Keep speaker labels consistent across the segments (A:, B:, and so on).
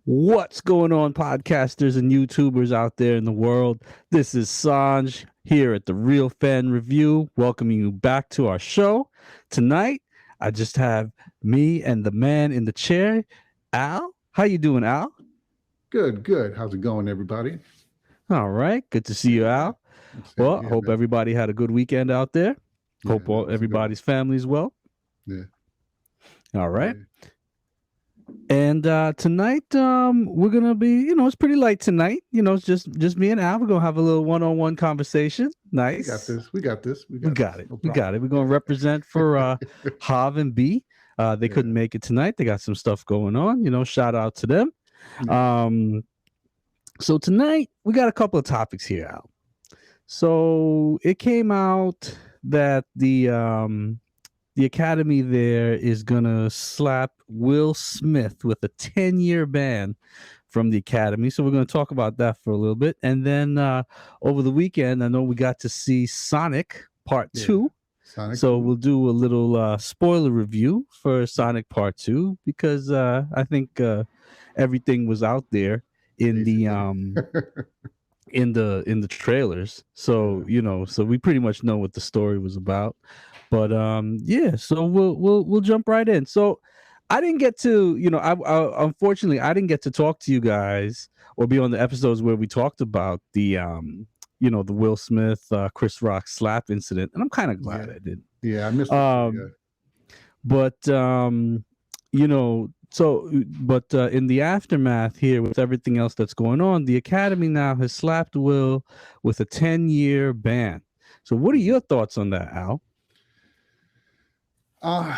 A: What's going on, podcasters and YouTubers out there in the world? This is Sanj here at the Real Fan Review, welcoming you back to our show. Tonight, I just have me and the man in the chair, Al. How you doing, Al?
B: Good, good. How's it going, everybody?
A: All right, good to see you,
B: Yeah,
A: Al.
B: same
A: Well,
B: here,
A: hope
B: man.
A: everybody had a good weekend out there.
B: Yeah,
A: Hope
B: that was a good one.
A: everybody's family's well.
B: Yeah,
A: All right.
B: yeah,
A: And tonight, we're gonna be, it's pretty light tonight. It's just me and Al. We're gonna have a little one-on-one conversation.
B: we got
A: Nice.
B: this. We got this. We
A: We
B: got
A: got
B: this.
A: it.
B: No
A: We got
B: problem.
A: it. We're gonna represent for Hav and B. They
B: Yeah,
A: couldn't make it tonight. They got some stuff going on. Shout out to them.
B: yeah,
A: Um, so tonight we got a couple of topics here, Al. So it came out that the Academy there is gonna slap Will Smith with a 10-year ban from the Academy. So we're gonna talk about that for a little bit, and then over the weekend, I know we got to see Sonic Part
B: yeah.
A: Two.
B: Sonic
A: So
B: 2.
A: we'll do a little spoiler review for Sonic Part Two because I think everything was out there in the
B: Basically.
A: um in the trailers. So
B: Yeah,
A: so we pretty much know what the story was about. But yeah, so we'll jump right in. So I didn't get to, I unfortunately I didn't get to talk to you guys or be on the episodes where we talked about the Will Smith Chris Rock slap incident, and I'm kind of glad
B: yeah,
A: I didn't.
B: yeah. I missed it too. Yeah,
A: Um but in the aftermath here with everything else that's going on, the Academy now has slapped Will with a 10-year ban. So what are your thoughts on that, Al?
B: uh,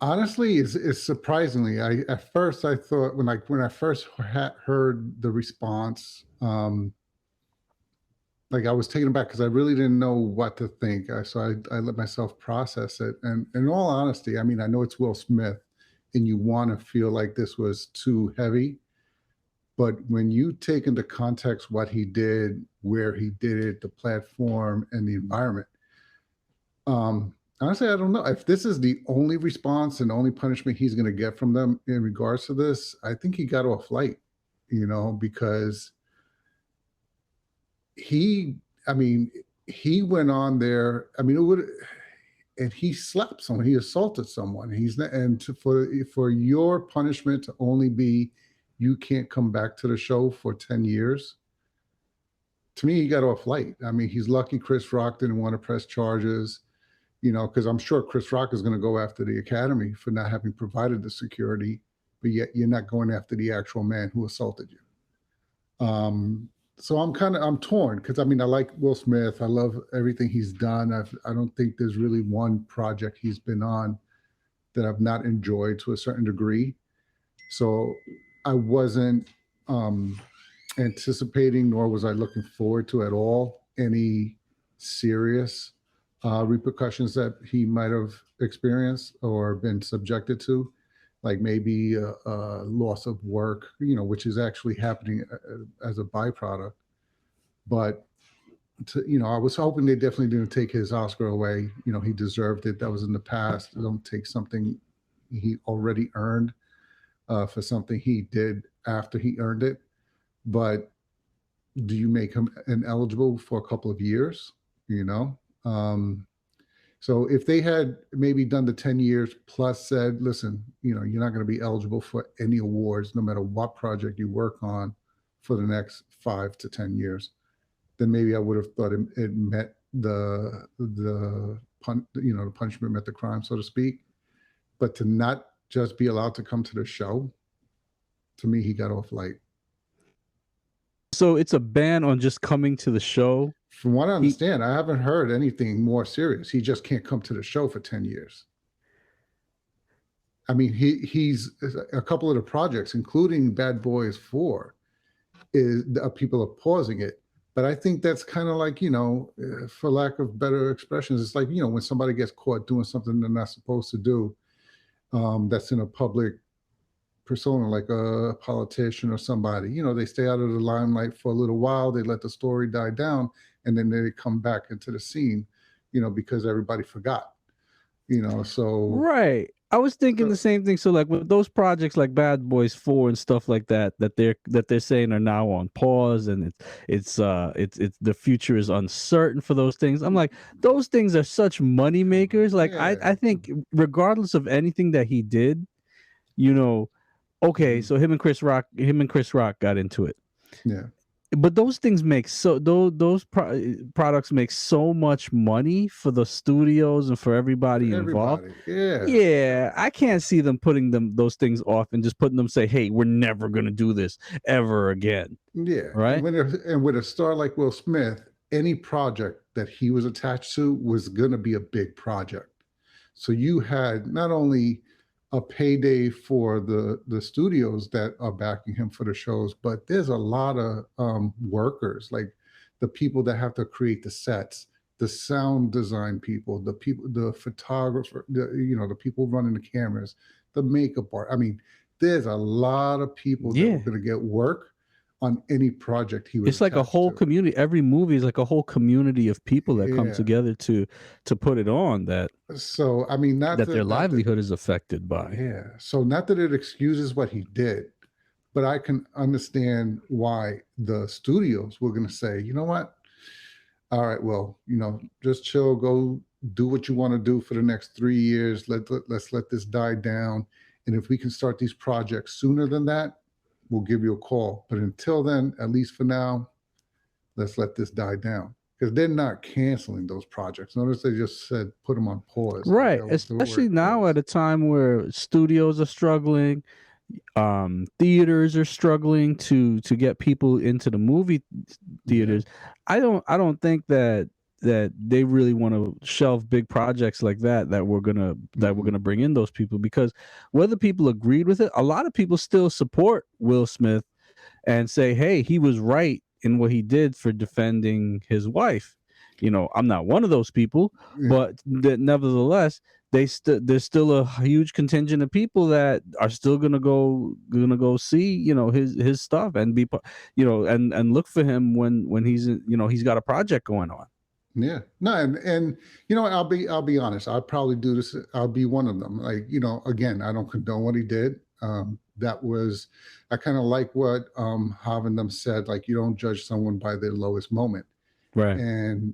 B: honestly, it's surprisingly. I at first I thought when I first heard the response, like I was taken aback because I really didn't know what to think. So I let myself process it. And in all honesty, I mean, I know it's Will Smith, and you want to feel like this was too heavy. But when you take into context what he did, where he did it, the platform, and the environment, honestly, I don't know if this is the only response and only punishment he's going to get from them in regards to this. I think he got off light, because he, I mean, he went on there. I mean, it would, and he slapped someone. He assaulted someone. He's not, and for your punishment to only be, you can't come back to the show for 10 years. To me, he got off light. I mean, he's lucky Chris Rock didn't want to press charges. Because I'm sure Chris Rock is going to go after the Academy for not having provided the security, but yet you're not going after the actual man who assaulted you. So I'm torn because I mean I like Will Smith. I love everything he's done. I don't think there's really one project he's been on that I've not enjoyed to a certain degree. So I wasn't um, anticipating, nor was I looking forward to at all any serious repercussions that he might have experienced or been subjected to, like maybe a loss of work, which is actually happening as a byproduct. But I was hoping they definitely didn't take his Oscar away. He deserved it. That was in the past. Don't take something he already earned for something he did after he earned it. But do you make him ineligible for a couple of years? You know, so if they had maybe done the 10 years plus said, listen, you're not going to be eligible for any awards, no matter what project you work on for the next 5 to 10 years, then maybe I would have thought it met the punishment met the crime, so to speak. But to not just be allowed to come to the show, to me, he got off light.
A: So it's a ban on just coming to the show.
B: From what I
A: He
B: understand, I haven't heard anything more serious. He just can't come to the show for 10 years. I mean, he's a couple of the projects, including Bad Boys 4, people are pausing it. But I think that's kind of like, for lack of better expressions, it's like, when somebody gets caught doing something they're not supposed to do, that's in a public persona, like a politician or somebody. They stay out of the limelight for a little while, they let the story die down, and then they come back into the scene, because everybody forgot. So
A: Right. I was thinking the
B: So
A: same thing. So like with those projects like Bad Boys 4 and stuff like that, that they're saying are now on pause, and it's the future is uncertain for those things. I'm like, those things are such money makers. Like
B: yeah,
A: I think regardless of anything that he did, you know, okay,
B: mhm,
A: so him and Chris Rock got into it.
B: yeah,
A: But those things make so those products make so much money for the studios and for
B: for
A: everybody involved.
B: everybody, yeah.
A: Yeah, I can't see them putting those things off and just putting them say, "Hey, we're never gonna do this ever again."
B: Yeah, and
A: Right?
B: with a star like Will Smith, any project that he was attached to was going to be a big project. So you had not only a payday for the studios that are backing him for the shows, but there's a lot of workers, like the people that have to create the sets, the sound design people, the people, the photographer, the people running the cameras, the makeup art. I mean, there's a lot of people that were
A: Yeah.
B: going to get work on any project he was
A: It's like a
B: attached
A: whole
B: to.
A: community. Every movie is like a whole community of people that come
B: Yeah.
A: together to put it on
B: So I mean,
A: that their livelihood is affected by.
B: yeah. So not that it excuses what he did, but I can understand why the studios were going to say, you know what? All right, well, just chill, go do what you want to do for the next 3 years. Let's let this die down. And if we can start these projects sooner than that, we'll give you a call. But until then, at least for now, let's let this die down. Because they're not canceling those projects. Notice they just said put them on pause. Like
A: Right.
B: that was the
A: Especially
B: word
A: now
B: pause.
A: at a time where studios are struggling, theaters are struggling to get people into the movie
B: Yeah.
A: theaters. I don't think that they really want to shelve big projects like that we're
B: Mm-mm.
A: gonna bring in those people, because whether people agreed with it, a lot of people still support Will Smith and say, hey, he was right in what he did for defending his wife. I'm not one of those people,
B: Yeah.
A: but nevertheless, there's still a huge contingent of people that are still gonna go see his stuff and and look for him when he's got a project going on.
B: Yeah. No, and I'll be honest. I'll probably do this. I'll be one of them. Like, again, I don't condone what he did. That was I kind of like what Hav and them said, like you don't judge someone by their lowest moment.
A: Right.
B: And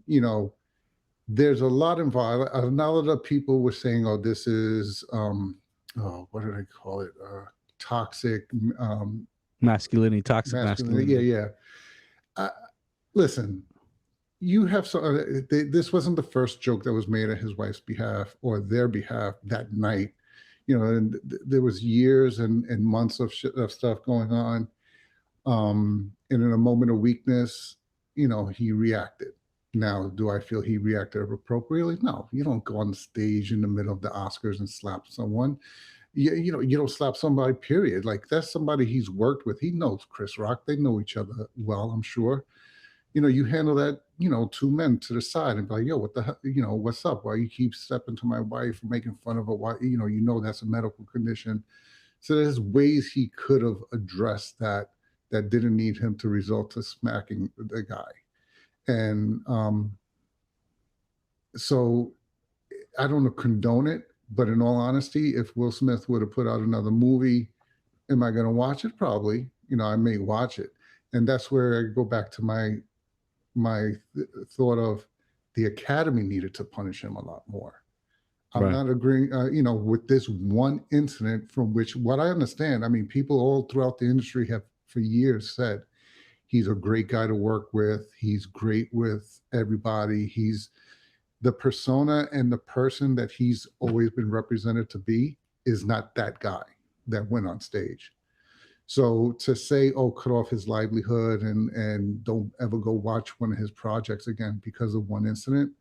B: there's a lot involved. A lot of the people were saying, oh, this is oh, what did I call it? Toxic
A: Toxic
B: masculinity. Yeah,
A: masculinity.
B: yeah. Uh, Listen, you have this wasn't the first joke that was made on his wife's behalf or their behalf that night. And there was years and months of stuff going on. And in a moment of weakness, he reacted. Now, do I feel he reacted appropriately? No, you don't go on the stage in the middle of the Oscars and slap someone. You don't slap somebody, period. Like that's somebody he's worked with. He knows Chris Rock. They know each other well, I'm sure. You handle that, two men to the side and be like, yo, what the hell, what's up? Why you keep stepping to my wife and making fun of her? Why, that's a medical condition. So there's ways he could have addressed that didn't need him to result to smacking the guy. And so I don't condone it, but in all honesty, if Will Smith would have put out another movie, am I going to watch it? Probably. I may watch it. And that's where I go back to my thought of the Academy needed to punish him a lot more. I'm
A: Right.
B: not agreeing, with this one incident from which, what I understand, I mean, people all throughout the industry have for years said he's a great guy to work with. He's great with everybody. He's the persona and the person that he's always been represented to be is not that guy that went on stage. So to say, oh, cut off his livelihood and don't ever go watch one of his projects again because of one incident,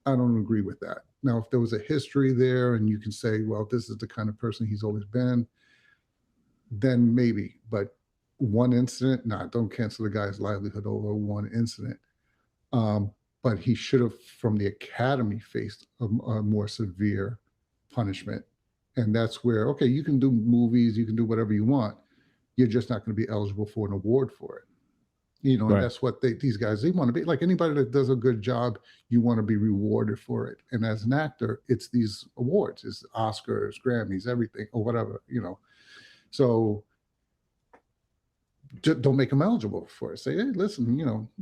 B: I don't agree with that. Now, if there was a history there and you can say, well, this is the kind of person he's always been, then maybe. But one incident, nah, don't cancel the guy's livelihood over one incident. Um, but he should have, from the academy, faced a more severe punishment. And that's where, okay, you can do movies, you can do whatever you want. You're just not going to be eligible for an award for it. And
A: Right.
B: that's what these guys, they want to be. Like anybody that does a good job, you want to be rewarded for it. And as an actor, it's these awards, it's Oscars, Grammys, everything, or whatever. So don't make them eligible for it. Say, hey, listen,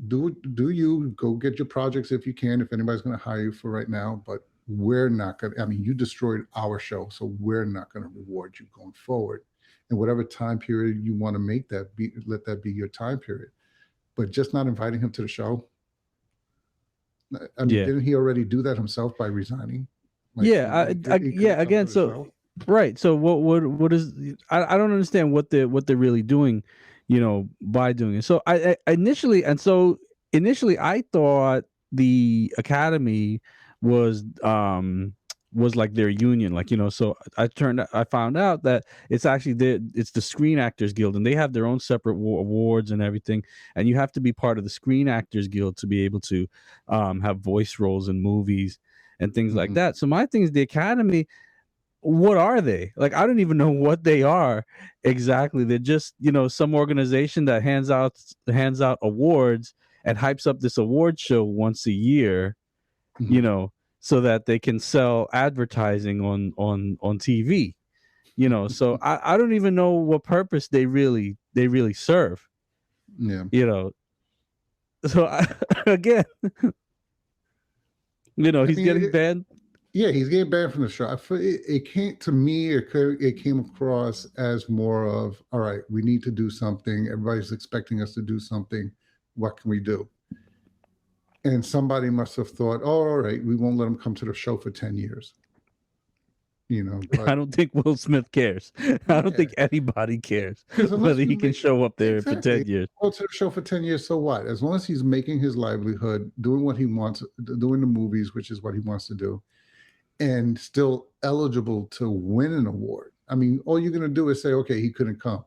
B: do you go get your projects if you can, if anybody's going to hire you for right now, but we're not going to, I mean, you destroyed our show, so we're not going to reward you going forward. And whatever time period you want to make that be, let that be your time period. But just not inviting him to the show. I mean,
A: Yeah.
B: didn't he already do that himself by resigning? Like
A: Yeah.
B: he could have come
A: Again,
B: to the
A: so
B: show.
A: right. So what is? I don't understand what they're really doing, by doing it. So I initially I thought the Academy was was like their union, like, so I found out that it's the Screen Actors Guild, and they have their own separate awards and everything, and you have to be part of the Screen Actors Guild to be able to have voice roles in movies and things like
B: Mm-hmm.
A: that. So my thing is, the Academy, what are they? Like, I don't even know what they are exactly. They're just, some organization that hands out awards and hypes up this award show once a year,
B: Mm-hmm.
A: so that they can sell advertising on TV. So I don't even know what purpose they really serve.
B: Yeah.
A: So again,
B: I
A: he's
B: mean,
A: getting banned.
B: yeah, he's getting banned from the show. It came to me. It came across as more of, all right, we need to do something. Everybody's expecting us to do something. What can we do? And somebody must have thought, oh, all right, we won't let him come to the show for 10 years.
A: I
B: But
A: don't think Will Smith cares. I don't think anybody cares
B: because unless
A: whether
B: you
A: he can
B: make
A: show up there for
B: exactly
A: 10 years.
B: go to the show for 10 years, so what? As long as he's making his livelihood, doing what he wants, doing the movies, which is what he wants to do, and still eligible to win an award. I mean, all you're going to do is say, okay, he couldn't come,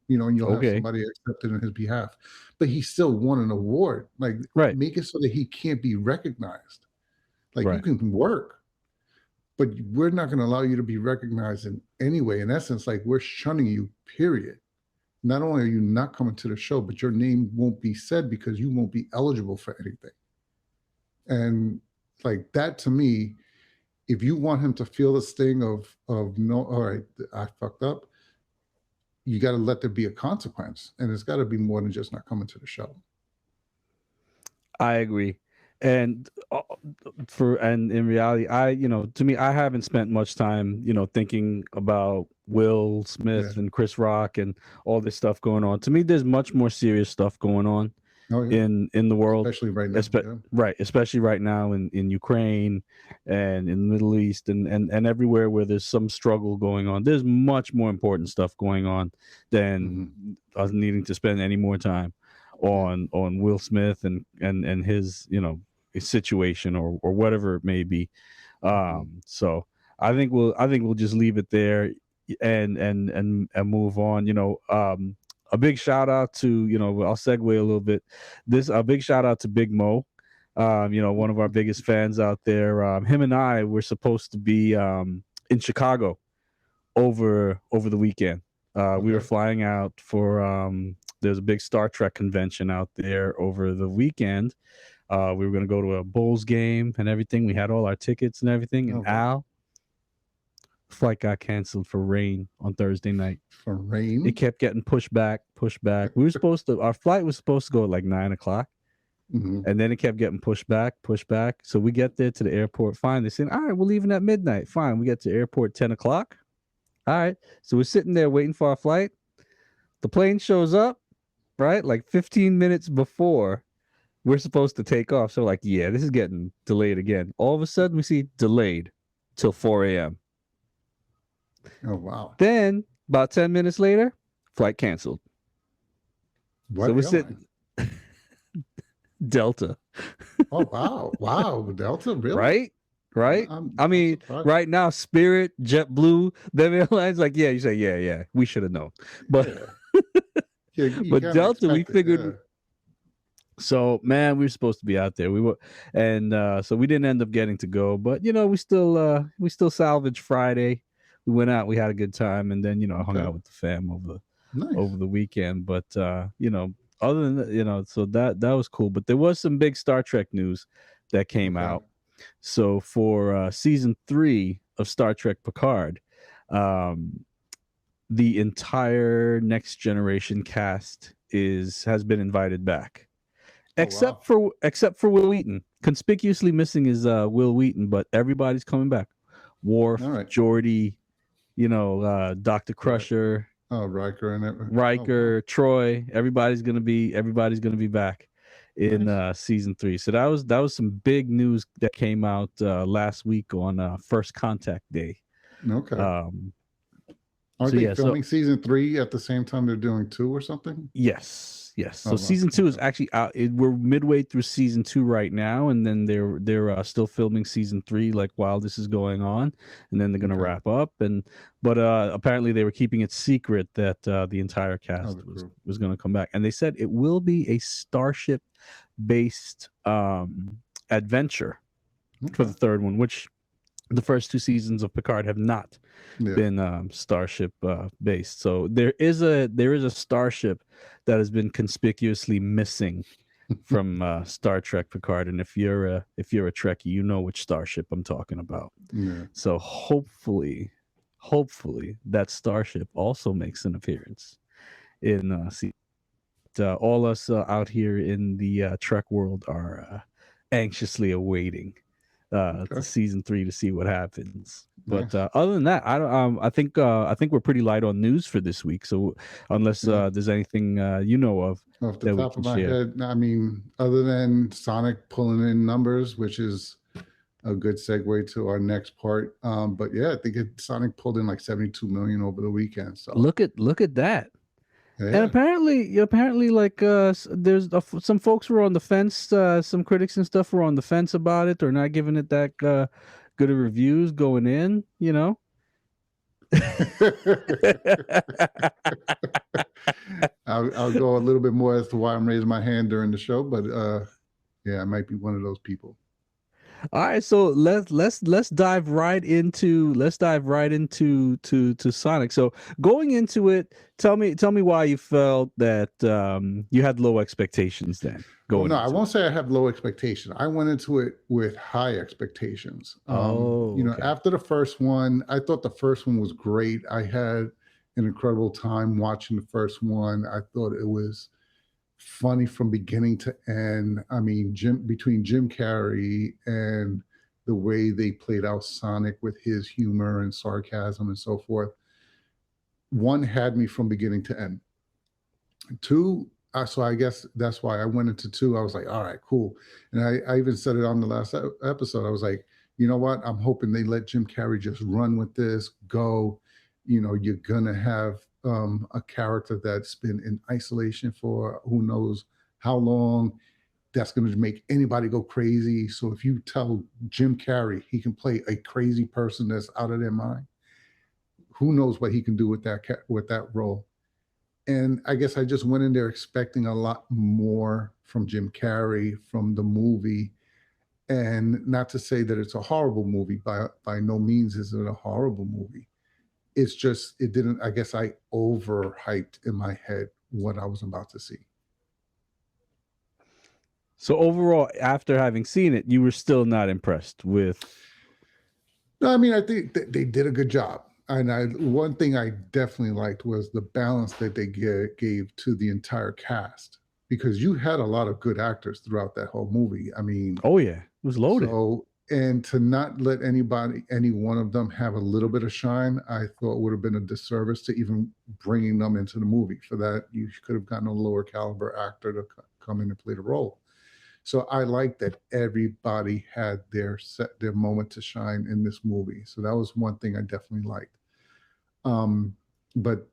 B: and you'll have
A: Okay.
B: somebody accepted in his behalf. But he still won an award. Like,
A: Right.
B: make it so that he can't be recognized. Like, you
A: Right.
B: can work, but we're not going to allow you to be recognized in any way. In essence, like, we're shunning you, period. Not only are you not coming to the show, but your name won't be said because you won't be eligible for anything. And like that, to me, if you want him to feel the sting of no, all right, I fucked up, you got to let there be a consequence, and it's got to be more than just not coming to the show.
A: I agree. And in reality, to me, I haven't spent much time, thinking about Will Smith
B: Yeah.
A: and Chris Rock and all this stuff going on. To me, there's much more serious stuff going on
B: Oh yeah,
A: in the world,
B: especially right now. Yeah.
A: right, especially right now in Ukraine and in the Middle East and everywhere where there's some struggle going on. There's much more important stuff going on than us needing to spend any more time on Will Smith and his his situation or whatever it may be. So I think we'll just leave it there and move on. A big shout out to, I'll segue a little bit. A big shout out to Big Mo, one of our biggest fans out there. Him and I were supposed to be in Chicago over the weekend. We were flying out for there's a big Star Trek convention out there over the weekend. We were going to go to a Bulls game and everything. We had all our tickets and everything. And Al, flight got canceled for rain on Thursday night.
B: For rain?
A: It kept getting pushed back. Our flight was supposed to go at like 9:00. And then it kept getting pushed back. So we get there to the airport. Fine. They said, all right, we're leaving at midnight. Fine. We get to the airport 10:00. All right. So we're sitting there waiting for our flight. The plane shows up, right? Like 15 minutes before we're supposed to take off. So like, yeah, this is getting delayed again. All of a sudden we see delayed till 4 a.m.
B: Oh, wow.
A: Then about 10 minutes later, flight canceled.
B: What
A: so we're sitting Delta.
B: Oh, wow. Wow. Delta, really?
A: Right? I mean, right now, Spirit, JetBlue, them airlines, like, yeah, you say, yeah, we should have known. But but Delta, we figured. So, man, we were supposed to be out there. We were, and so we didn't end up getting to go. But we still salvaged Friday. We went out, we had a good time, and then hung out with the fam over the weekend. But other than that, so that was cool. But there was some big Star Trek news that came
B: Okay.
A: out. So for season 3 of Star Trek Picard, um, the entire Next Generation cast has been invited back,
B: Oh wow.
A: except for Will Wheaton. Conspicuously missing is Will Wheaton, but everybody's coming back.
B: All
A: Worf,
B: right.
A: Geordi, Dr.
B: Right.
A: Crusher,
B: Oh, Riker and it. Oh wow.
A: Riker, Troy. Everybody's gonna be back in
B: Nice.
A: season 3. So that was some big news that came out last week on First Contact Day.
B: Okay.
A: Um,
B: Aren't
A: so
B: they
A: yeah, so
B: filming season 3 at the same time they're doing 2 or something?
A: yes. So
B: Oh wow.
A: season 2 is
B: Okay.
A: actually out. We're midway through season 2 right now, and then they're still filming season 3 like while this is going on, and then they're gonna
B: Okay.
A: wrap up. But apparently they were keeping it secret that the entire
B: Oh, the
A: cast was
B: crew.
A: was gonna come back, and they said it will be a starship based adventure for
B: Okay.
A: the third one, which the first 2 seasons of Picard have not
B: Yeah.
A: been starship based. So there is a starship that has been conspicuously missing from Star Trek Picard, and if you're a Trekkie, you know which starship I'm talking about.
B: Yeah.
A: So hopefully that starship also makes an appearance in all us out here in the Trek world are anxiously awaiting to
B: Okay.
A: season 3 to see what happens. But
B: Nice.
A: other than that, I don't. I think we're pretty light on news for this week. So unless
B: Yeah.
A: there's anything you know of
B: Off the
A: that we
B: top
A: can
B: of my
A: share.
B: head, I mean, other than Sonic pulling in numbers, which is a good segue to our next part. But yeah, I think Sonic pulled in like 72 million over the weekend. So
A: Look at that. And
B: yeah.
A: apparently, like there's some folks were on the fence. Some critics and stuff were on the fence about it, or not giving it that good of reviews going in.
B: I'll go a little bit more as to why I'm raising my hand during the show, but yeah, I might be one of those people.
A: All right, so let's dive right into to Sonic. So going into it, tell me why you felt that you had low expectations then
B: Well,
A: going
B: no, I
A: into it.
B: won't say I have low expectations. I went into it with high expectations.
A: Oh, okay.
B: After the first one, I thought the first one was great. I had an incredible time watching the first one. I thought it was funny from beginning to end. I mean, between Jim Carrey and the way they played out Sonic with his humor and sarcasm and so forth, one had me from beginning to end. Two, so I guess that's why I went into 2. I was like, all right, cool. And I even said it on the last episode. I was like, you know what? I'm hoping they let Jim Carrey just run with this, go. You're going to have a character that's been in isolation for who knows how long. That's going to make anybody go crazy. So if you tell Jim Carrey he can play a crazy person that's out of their mind, who knows what he can do with that role. And I guess I just went in there expecting a lot more from Jim Carrey, from the movie. And not to say that it's a horrible movie, by no means is it a horrible movie. It's just, it didn't, I guess I overhyped in my head what I was about to see.
A: So overall, after having seen it, you were still not impressed with.
B: No, I mean, I think they did a good job. And one thing I definitely liked was the balance that they gave to the entire cast, because you had a lot of good actors throughout that whole movie. I mean,
A: Oh yeah, it was loaded.
B: so, and to not let any one of them have a little bit of shine, I thought would have been a disservice to even bringing them into the movie. For that, you could have gotten a lower caliber actor to come in and play the role. So I like that everybody had their moment to shine in this movie. So that was one thing I definitely liked. But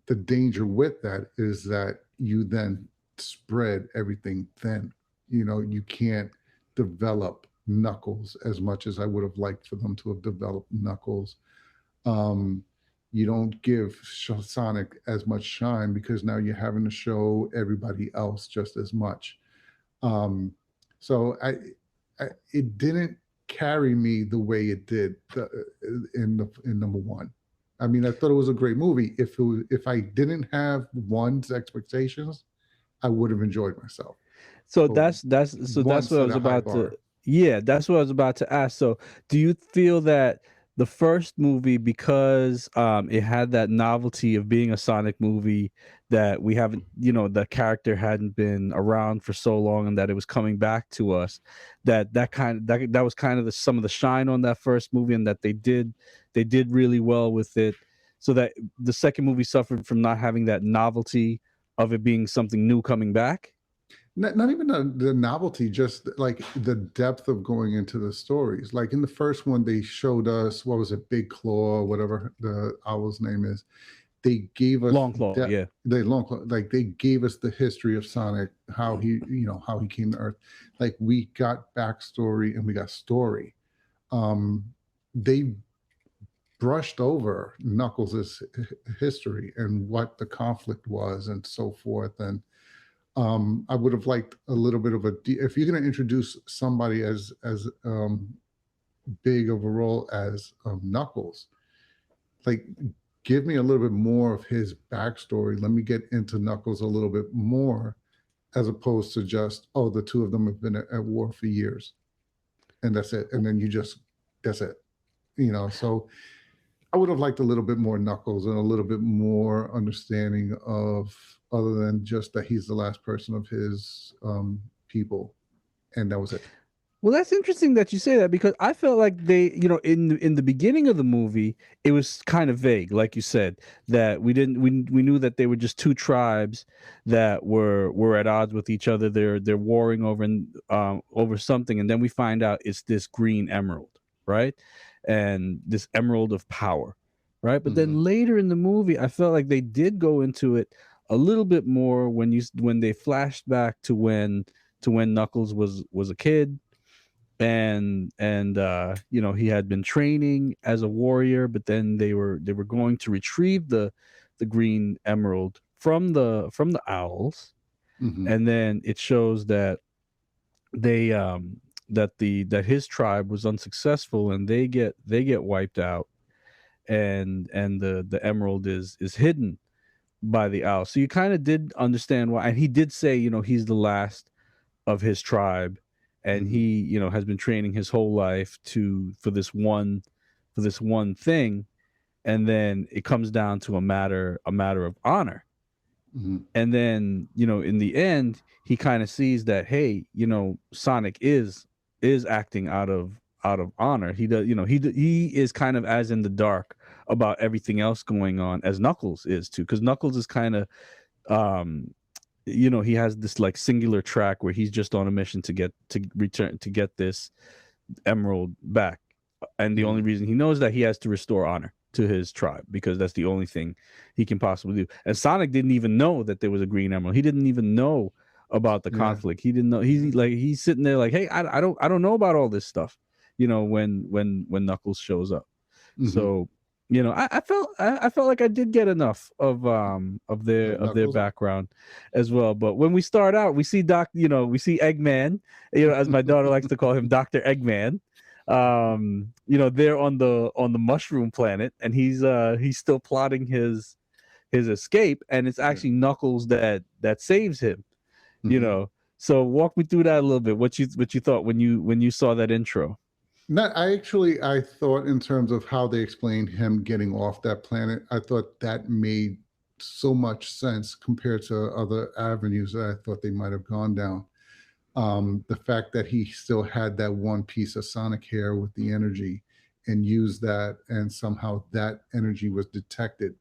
B: the danger with that is that you then spread everything thin. You can't develop Knuckles as much as I would have liked for them to have developed Knuckles. Um, you don't give Sonic as much shine because now you're having to show everybody else just as much. Um, so it didn't carry me the way it did in number one. I mean, I thought it was a great movie. If I didn't have one's expectations, I would have enjoyed myself.
A: So
B: But one
A: that's what I
B: set
A: was
B: a high
A: about to.
B: bar.
A: Yeah, that's what I was about to ask. So, do you feel that the first movie, because it had that novelty of being a Sonic movie, that we haven't, the character hadn't been around for so long, and that it was coming back to us, that was kind of some of the shine on that first movie, and that they did really well with it, so that the second movie suffered from not having that novelty of it being something new coming back.
B: Not even the novelty, just like the depth of going into the stories. Like in the first one, they showed us, what was it, Big Claw, whatever the owl's name is. They gave us
A: Long Claw,
B: that
A: yeah.
B: they long like they gave us the history of Sonic, how how he came to Earth. Like we got backstory and we got story. Um, they brushed over Knuckles' history and what the conflict was and so forth. And I would have liked a little bit of if you're going to introduce somebody as big of a role as Knuckles, like give me a little bit more of his backstory. Let me get into Knuckles a little bit more, as opposed to just, oh, the two of them have been at war for years and that's it. And then that's it. So I would have liked a little bit more Knuckles and a little bit more understanding of, other than just that he's the last person of his people, and that was it.
A: Well, that's interesting that you say that, because I felt like they, in the beginning of the movie, it was kind of vague, like you said, that we knew that they were just two tribes that were at odds with each other. They're warring over something, and then we find out it's this green emerald, right? And this emerald of power, right? But
B: Mm-hmm.
A: then later in the movie, I felt like they did go into it a little bit more when they flashed back to when Knuckles was a kid, and he had been training as a warrior, but then they were going to retrieve the green emerald from the owls,
B: Mm-hmm.
A: and then it shows that they that his tribe was unsuccessful, and they get wiped out, and the emerald is hidden by the owl. So you kind of did understand why, and he did say, he's the last of his tribe, and
B: Mm-hmm.
A: he has been training his whole life to for this one thing, and then it comes down to a matter of honor.
B: Mm-hmm.
A: And then in the end, he kind of sees that, hey, Sonic is acting out of honor. He does, he is kind of as in the dark about everything else going on as Knuckles is too, because Knuckles is kind of, um he has this like singular track where he's just on a mission to get this emerald back, and the only
B: Mm-hmm.
A: reason he knows that he has to restore honor to his tribe, because that's the only thing he can possibly do. And Sonic didn't even know that there was a green emerald. He didn't even know about the
B: Yeah.
A: conflict. He didn't know.
B: Yeah.
A: He's sitting there like, hey, I don't know about all this stuff, when Knuckles shows up.
B: Mm-hmm.
A: So, I felt like I did get enough of their of their
B: Knuckles.
A: background as well. But when we start out, we see Eggman, as my daughter likes to call him, Dr. Eggman. They're on the mushroom planet, and he's still plotting his escape, and it's
B: Yeah.
A: actually Knuckles that saves him. you
B: Mm-hmm.
A: know. So walk me through that a little bit. What you thought when you saw that intro?
B: Not, I thought in terms of how they explained him getting off that planet, I thought that made so much sense compared to other avenues that I thought they might have gone down. The fact that he still had that one piece of Sonic hair with the energy and used that, and somehow that energy was detected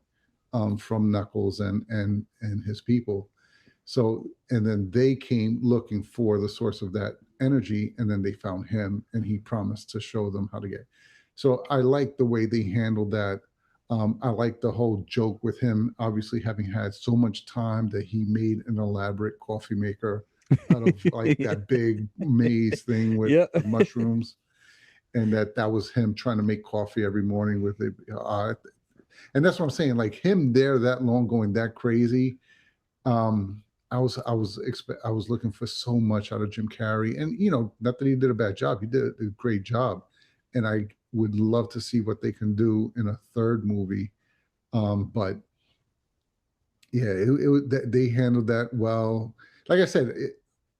B: from Knuckles and his people. So, and then they came looking for the source of that energy, and then they found him, and he promised to show them how to get. So I like the way they handled that. I like the whole joke with him, obviously having had so much time that he made an elaborate coffee maker out of like that big maze thing with
A: Yeah.
B: mushrooms, and that was him trying to make coffee every morning with it. And that's what I'm saying. Like him there that long, going that crazy. Um, I was looking for so much out of Jim Carrey, and not that he did a bad job. He did a great job, and I would love to see what they can do in a third movie. But yeah, they handled that well. like I said,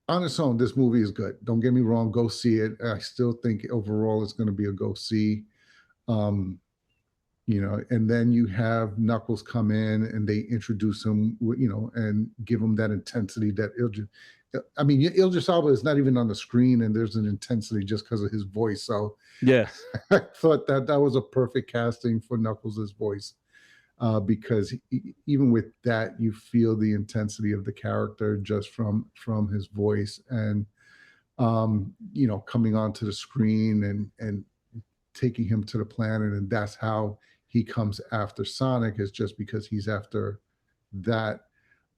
B: on its own, this movie is good. Don't get me wrong. Go see it. I still think overall it's going to be a go see. Um, and then you have Knuckles come in and they introduce him, and give him that intensity that Idris Elba is not even on the screen, and there's an intensity just because of his voice. So
A: Yes.
B: I thought that was a perfect casting for Knuckles' voice, because even with that, you feel the intensity of the character just from his voice, and coming onto the screen and taking him to the planet, and that's how he comes after Sonic, is just because he's after that.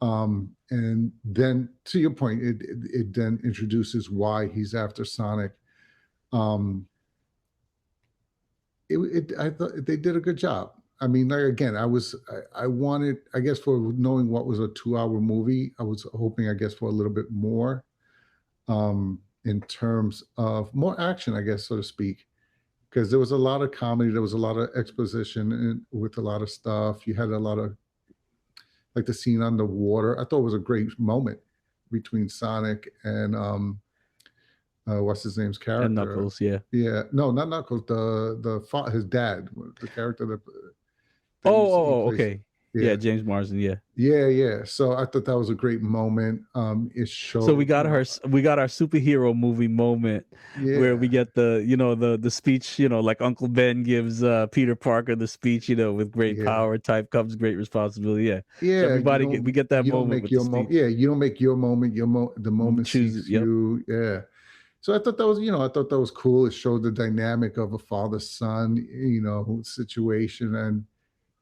B: And then, to your point, it then introduces why he's after Sonic. I thought they did a good job. I mean, like, again, I wanted, I guess, for knowing what was a 2-hour movie, I was hoping, I guess, for a little bit more, in terms of more action, I guess, so to speak, because there was a lot of comedy, there was a lot of exposition with a lot of stuff. You had a lot of, like, the scene on the water. I thought it was a great moment between Sonic and what's his name's character?
A: And Knuckles, yeah.
B: Yeah, no, not Knuckles. His dad, the character that he plays.
A: Okay. Yeah, James Marsden, yeah.
B: Yeah. So I thought that was a great moment. It showed.
A: So we got our superhero movie moment, where we get the speech, like Uncle Ben gives Peter Parker the speech, with great power type comes great responsibility. Yeah.
B: Yeah.
A: So everybody we get that moment with the speech.
B: Yeah, you don't make your moment. The moment chooses you. Yeah. So I thought that was cool. It showed the dynamic of a father-son, situation. And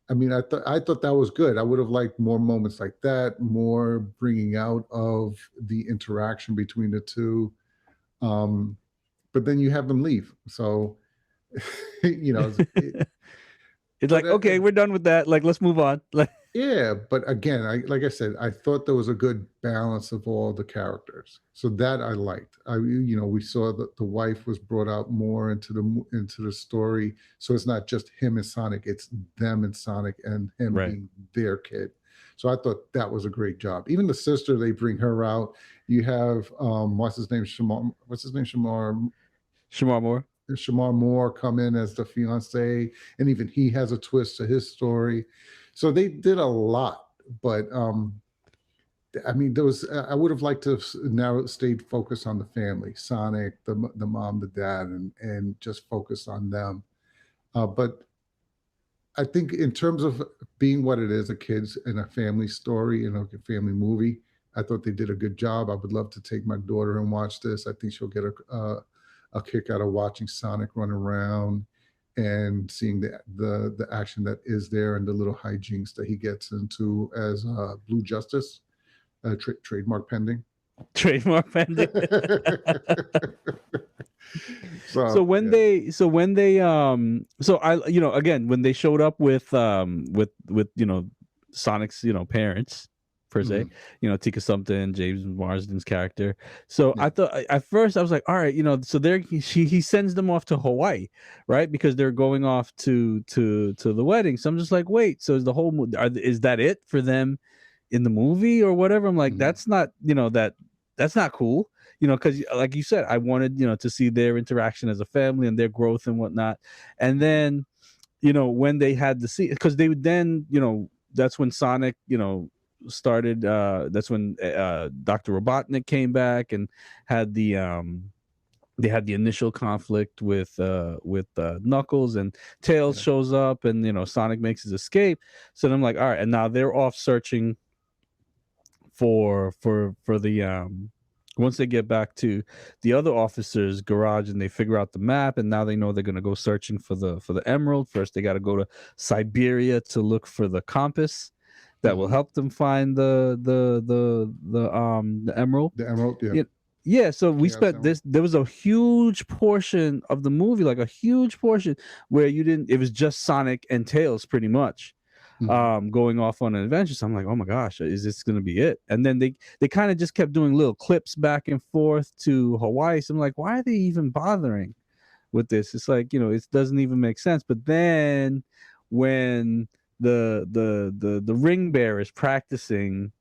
B: I mean, I thought that was good. I would have liked more moments like that, more bringing out of the interaction between the two. But then you have them leave. So,
A: it's like, okay, we're done with that. Like, let's move on.
B: Yeah, but again, like I said, I thought there was a good balance of all the characters, so that I liked. We saw that the wife was brought out more into the story, so it's not just him and Sonic; it's them and Sonic and him being their kid. So I thought that was a great job. Even the sister, they bring her out. You have what's his name, Shamar?
A: Shamar Moore.
B: Shamar Moore come in as the fiance, and even he has a twist to his story. So they did a lot, but I mean, I would have liked to have now stayed focused on the family, Sonic, the mom, the dad, and just focus on them. But I think in terms of being what it is, a kids and a family story, a family movie, I thought they did a good job. I would love to take my daughter and watch this. I think she'll get a kick out of watching Sonic run around and seeing the action that is there, and the little hijinks that he gets into as Blue Justice, trademark pending.
A: Trademark pending. So I again, when they showed up with Sonic's parents, per se, Tika Sumpter, James Marsden's character. So I thought at first I was like, all right, so there he sends them off to Hawaii, right? Because they're going off to the wedding. So I'm just like, wait, so is the whole is that it for them in the movie or whatever? I'm like, that's not that's not cool, because like you said, I wanted to see their interaction as a family and their growth and whatnot. And then when they had the scene, because they would then that's when Sonic started, that's when Dr. Robotnik came back and had the they had the initial conflict with Knuckles, and Tails shows up, and Sonic makes his escape. So then I'm like, all right, and now they're off searching for the once they get back to the other officer's garage and they figure out the map, and now they know they're going to go searching for the emerald. First they got to go to Siberia to look for the compass that will help them find the emerald.
B: The emerald,
A: yeah. So we spent this. There was a huge portion of the movie, like a huge portion, where it was just Sonic and Tails, pretty much, going off on an adventure. So I'm like, oh my gosh, is this going to be it? And then they kind of just kept doing little clips back and forth to Hawaii. So I'm like, why are they even bothering with this? It's like, it doesn't even make sense. But then when the ring bearer is practicing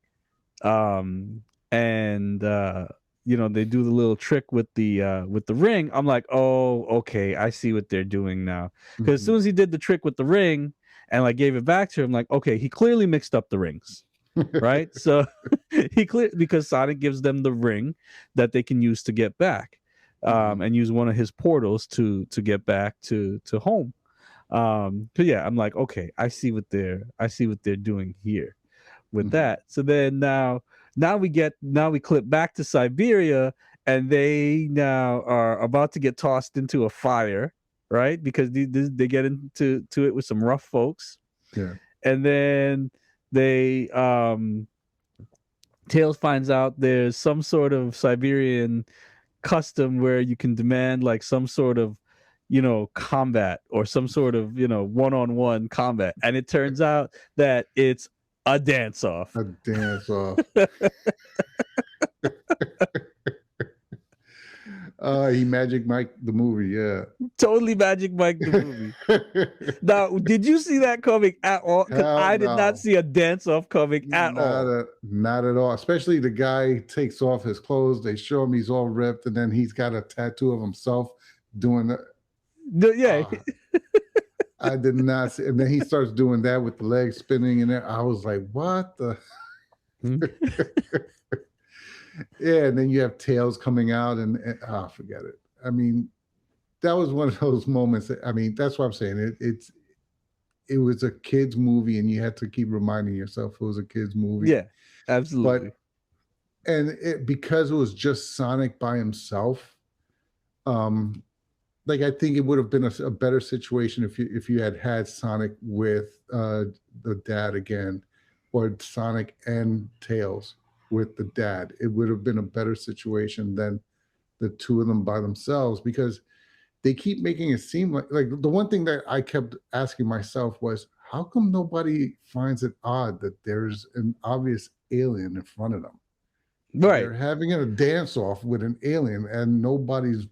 A: and they do the little trick with the ring. I'm like, oh, okay, I see what they're doing now. Because as soon as he did the trick with the ring and like gave it back to him, like, okay, he clearly mixed up the rings, right? So because Sonic gives them the ring that they can use to get back, and use one of his portals to get back to home. So yeah, I'm like, okay, I see what they're doing here with that. So then now we clip back to Siberia, and they now are about to get tossed into a fire, right? Because they get into it with some rough folks.
B: Yeah.
A: And then they Tails finds out there's some sort of Siberian custom where you can demand like some sort of combat, or some sort of one-on-one combat, and it turns out that it's a dance off.
B: A dance off. He Magic Mike the movie, yeah.
A: Totally Magic Mike the movie. Now, did you see that coming at all? Because I did not see a dance off coming at all.
B: Not at all. Especially the guy takes off his clothes. They show him he's all ripped, and then he's got a tattoo of himself doing that.
A: Yeah.
B: I did not see. And then he starts doing that with the legs spinning, and I was like, what the? Yeah, and then you have Tails coming out, and forget it. I mean, that was one of those moments. That's what I'm saying. It was a kid's movie, and you had to keep reminding yourself it was a kid's movie.
A: Yeah, absolutely.
B: Because it was just Sonic by himself, like I think it would have been a better situation if you had Sonic with the dad again, or Sonic and Tails with the dad. It would have been a better situation than the two of them by themselves, because they keep making it seem like the one thing that I kept asking myself was, how come nobody finds it odd that there's an obvious alien in front of them?
A: Right.
B: They're having a dance off with an alien and nobody's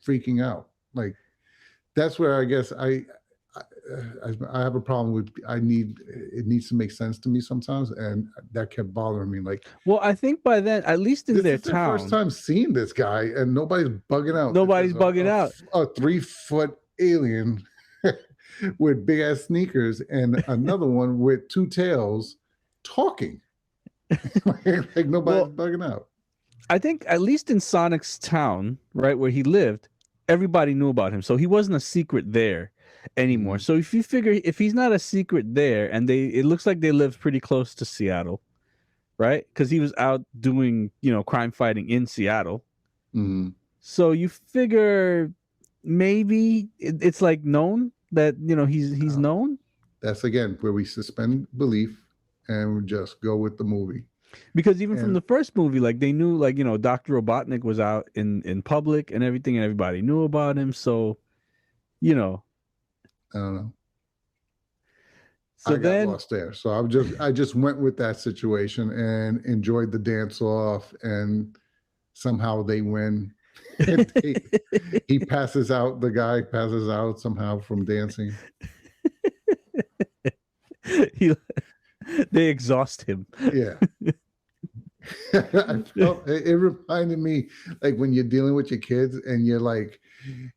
B: freaking out. Like, that's where I guess I have a problem with. It needs to make sense to me sometimes, and that kept bothering me. Like,
A: well, I think by then, at least in their town,
B: first time seeing this guy, and nobody's bugging out.
A: Nobody's bugging out.
B: A 3-foot alien with big ass sneakers, and another one with two tails talking. like nobody's bugging out.
A: I think at least in Sonic's town, right where he lived, everybody knew about him, so he wasn't a secret there anymore. So if you figure, if he's not a secret there, and it looks like they lived pretty close to Seattle, right? Because he was out doing crime fighting in Seattle. So you figure maybe it's like known that he's known.
B: That's again where we suspend belief and we just go with the movie.
A: Because even from the first movie, like they knew, like Dr. Robotnik was out in public and everything, and everybody knew about him. So,
B: I don't know. So I got lost there. So I just went with that situation and enjoyed the dance off, and somehow they win. He passes out. The guy passes out somehow from dancing.
A: They exhaust him.
B: Yeah. I felt it reminded me, like when you're dealing with your kids and you're like,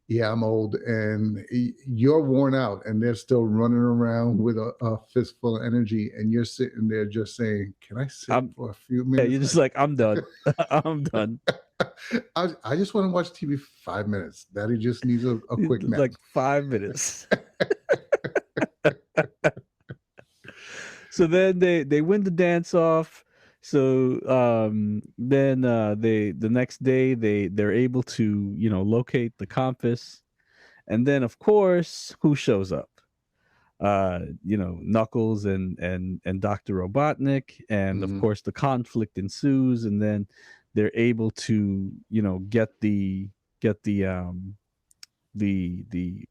B: yeah, I'm old, and you're worn out and they're still running around with a fistful of energy, and you're sitting there just saying, can I sit for a few minutes?
A: Yeah, you're just like, I'm done. I'm done.
B: I just want to watch TV for 5 minutes. Daddy just needs a quick nap.
A: Like 5 minutes. So then they win the dance off. So then the next day they're able to locate the compass, and then of course who shows up? Knuckles and Dr. Robotnik, and of course the conflict ensues, and then they're able to get the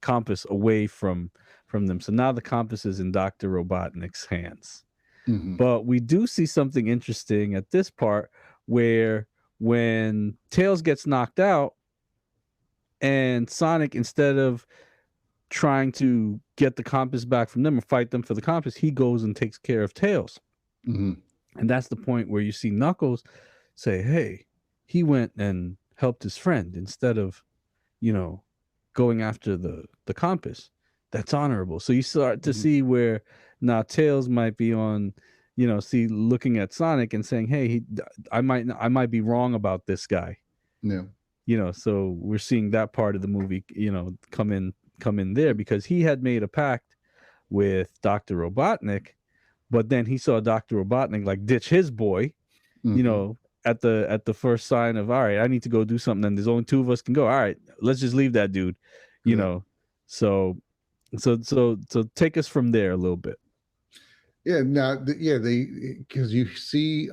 A: compass away from them. So now the compass is in Dr. Robotnik's hands. But we do see something interesting at this part, where when Tails gets knocked out, and Sonic, instead of trying to get the compass back from them or fight them for the compass, he goes and takes care of Tails. And that's the point where you see Knuckles say, hey, he went and helped his friend instead of, you know, going after the compass. That's honorable. So you start to
B: Mhm.
A: see where now Tails might be on, see looking at Sonic and saying, hey, I might be wrong about this guy.
B: Yeah.
A: So we're seeing that part of the movie, come in there because he had made a pact with Dr. Robotnik, but then he saw Dr. Robotnik like ditch his boy, you
B: Hmm.
A: know, at the first sign of, all right, I need to go do something, and there's only two of us can go. All right, let's just leave that dude, you
B: Yeah.
A: know. So take us from there a little bit.
B: Yeah. Now, yeah, because you see,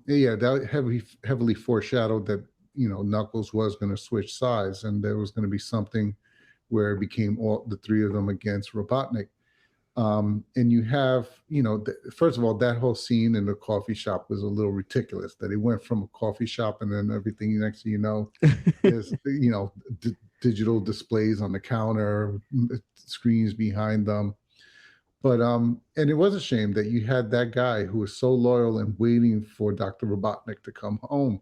B: yeah, that heavily foreshadowed that Knuckles was going to switch sides, and there was going to be something where it became all the three of them against Robotnik. And you have, first of all, that whole scene in the coffee shop was a little ridiculous. That he went from a coffee shop, and then everything next thing you know, there's digital displays on the counter, screens behind them. But and it was a shame that you had that guy who was so loyal and waiting for Dr. Robotnik to come home,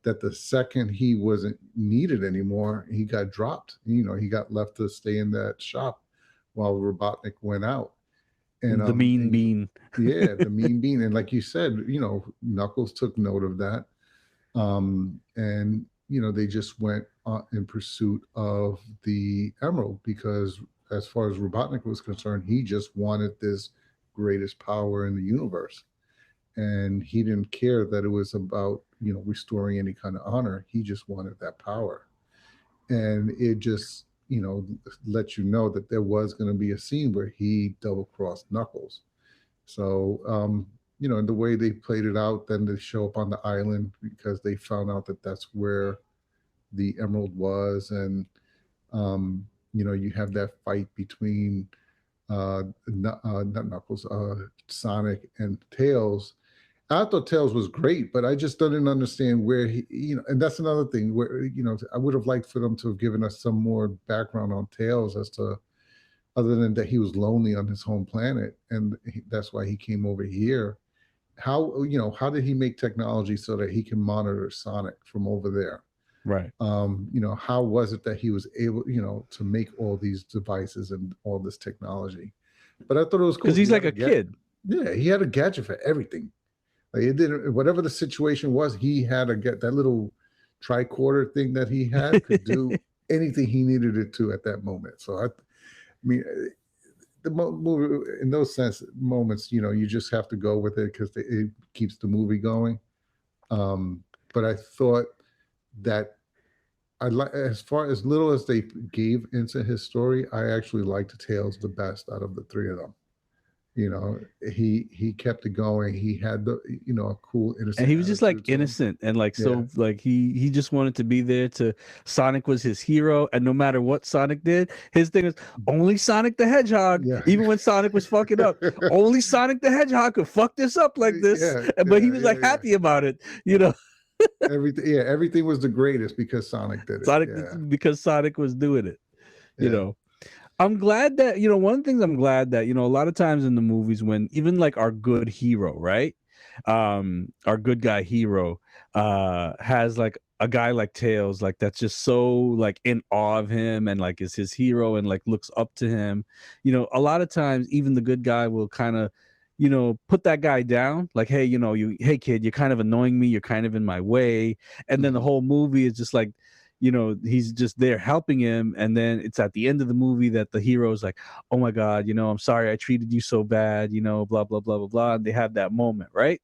B: that the second he wasn't needed anymore, he got dropped. He got left to stay in that shop while Robotnik went out. And
A: The mean
B: and
A: bean.
B: yeah, the mean bean. And like you said, Knuckles took note of that. And they just went in pursuit of the emerald, because as far as Robotnik was concerned, he just wanted this greatest power in the universe, and he didn't care that it was about restoring any kind of honor. He just wanted that power. And it just let you know that there was going to be a scene where he double crossed Knuckles. So, and the way they played it out, then they show up on the island because they found out that that's where the emerald was. And, you have that fight between not Knuckles, Sonic and Tails. I thought Tails was great, but I just didn't understand where and that's another thing where, I would have liked for them to have given us some more background on Tails, as to, other than that he was lonely on his home planet, and that's why he came over here. How did he make technology so that he can monitor Sonic from over there?
A: Right.
B: How was it that he was able, to make all these devices and all this technology? But I thought it was
A: Because
B: cool.
A: he's like a kid.
B: Yeah, he had a gadget for everything. Like, it didn't, whatever the situation was, he had that little tricorder thing that he had could do anything he needed it to at that moment. So I mean, the movie in those moments, you just have to go with it because it keeps the movie going. But I thought that I like, as far as little as they gave into his story, I actually liked Tails the best out of the three of them. He kept it going. He had the a cool
A: And
B: innocent
A: he was just like
B: attitude to him.
A: innocent and like,
B: Yeah,
A: so like he just wanted to be there to Sonic was his hero, and no matter what Sonic did, his thing is only Sonic the Hedgehog,
B: yeah,
A: even when Sonic was fucking up, only Sonic the Hedgehog could fuck this up like this.
B: yeah,
A: But he
B: yeah,
A: was
B: yeah,
A: like
B: yeah.
A: happy about it.
B: Everything was the greatest because Sonic did it.
A: Sonic,
B: Yeah,
A: because Sonic was doing it. you
B: yeah.
A: know I'm glad that, one of the things I'm glad that, a lot of times in the movies, when even like our good hero, right? Our good guy hero has like a guy like Tails, like that's just so like in awe of him and like is his hero and like looks up to him. A lot of times even the good guy will kind of, put that guy down, like, hey, hey kid, you're kind of annoying me, you're kind of in my way. And then the
B: Hmm.
A: whole movie is just like, he's just there helping him, and then it's at the end of the movie that the hero's like, oh my god, I'm sorry I treated you so bad, blah blah blah blah blah, and they have that moment, right?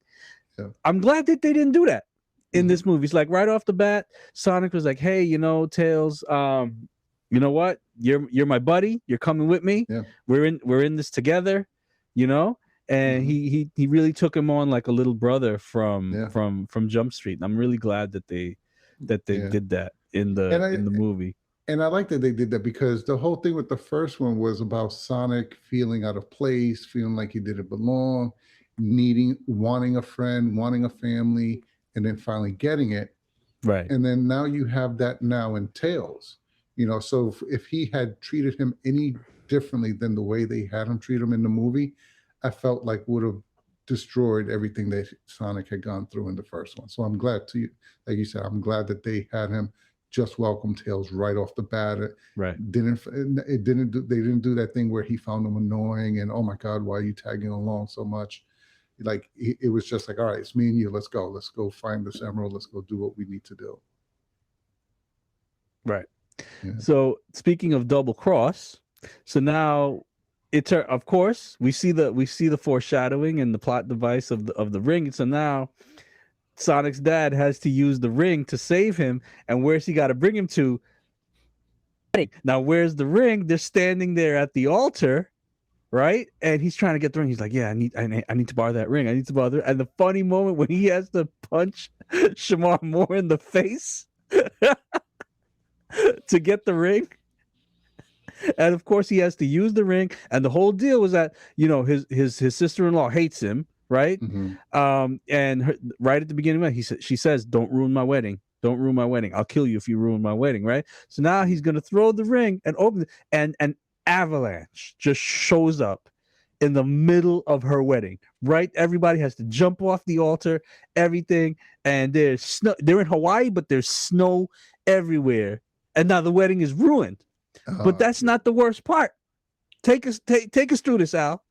B: Yeah.
A: I'm glad that they didn't do that in
B: Hmm.
A: this movie. It's like right off the bat, Sonic was like, hey, Tails, you know what, you're my buddy, you're coming with me,
B: Yeah.
A: we're in this together, you know and
B: Hmm.
A: he really took him on like a little brother from
B: Yeah.
A: Jump Street, and I'm really glad that they
B: Yeah.
A: did that in the
B: And I
A: in the movie.
B: and I like that they did that, because the whole thing with the first one was about Sonic feeling out of place, feeling like he didn't belong, wanting a friend, wanting a family, and then finally getting it.
A: Right.
B: And then now you have that now in Tails. So if he had treated him any differently than the way they had him treat him in the movie, I felt like would have destroyed everything that Sonic had gone through in the first one. So I'm glad like you said, I'm glad that they had him just welcome Tails right off the bat.
A: Right.
B: They didn't do that thing where he found him annoying and, oh my God, why are you tagging along so much? Like it was just like, all right, it's me and you. Let's go find this emerald. Let's go do what we need to do.
A: Right.
B: Yeah.
A: So speaking of double cross, so now of course we see the foreshadowing and the plot device of the ring. So now Sonic's dad has to use the ring to save him, and where's he got to bring him to? Now where's the ring? They're standing there at the altar, right? And he's trying to get the ring. He's like, yeah, I need to borrow that ring. I need to borrow the ring. And the funny moment when he has to punch Shamar Moore in the face to get the ring. And of course he has to use the ring. And the whole deal was that, his sister-in-law hates him, right?
B: Mm-hmm.
A: And right at the beginning of it, she says, don't ruin my wedding. Don't ruin my wedding. I'll kill you if you ruin my wedding, right? So now he's going to throw the ring and open it, and an avalanche just shows up in the middle of her wedding, right? Everybody has to jump off the altar, everything. And there's snow. They're in Hawaii, but there's snow everywhere. And now the wedding is ruined. But that's not the worst part. Take us through this, Al.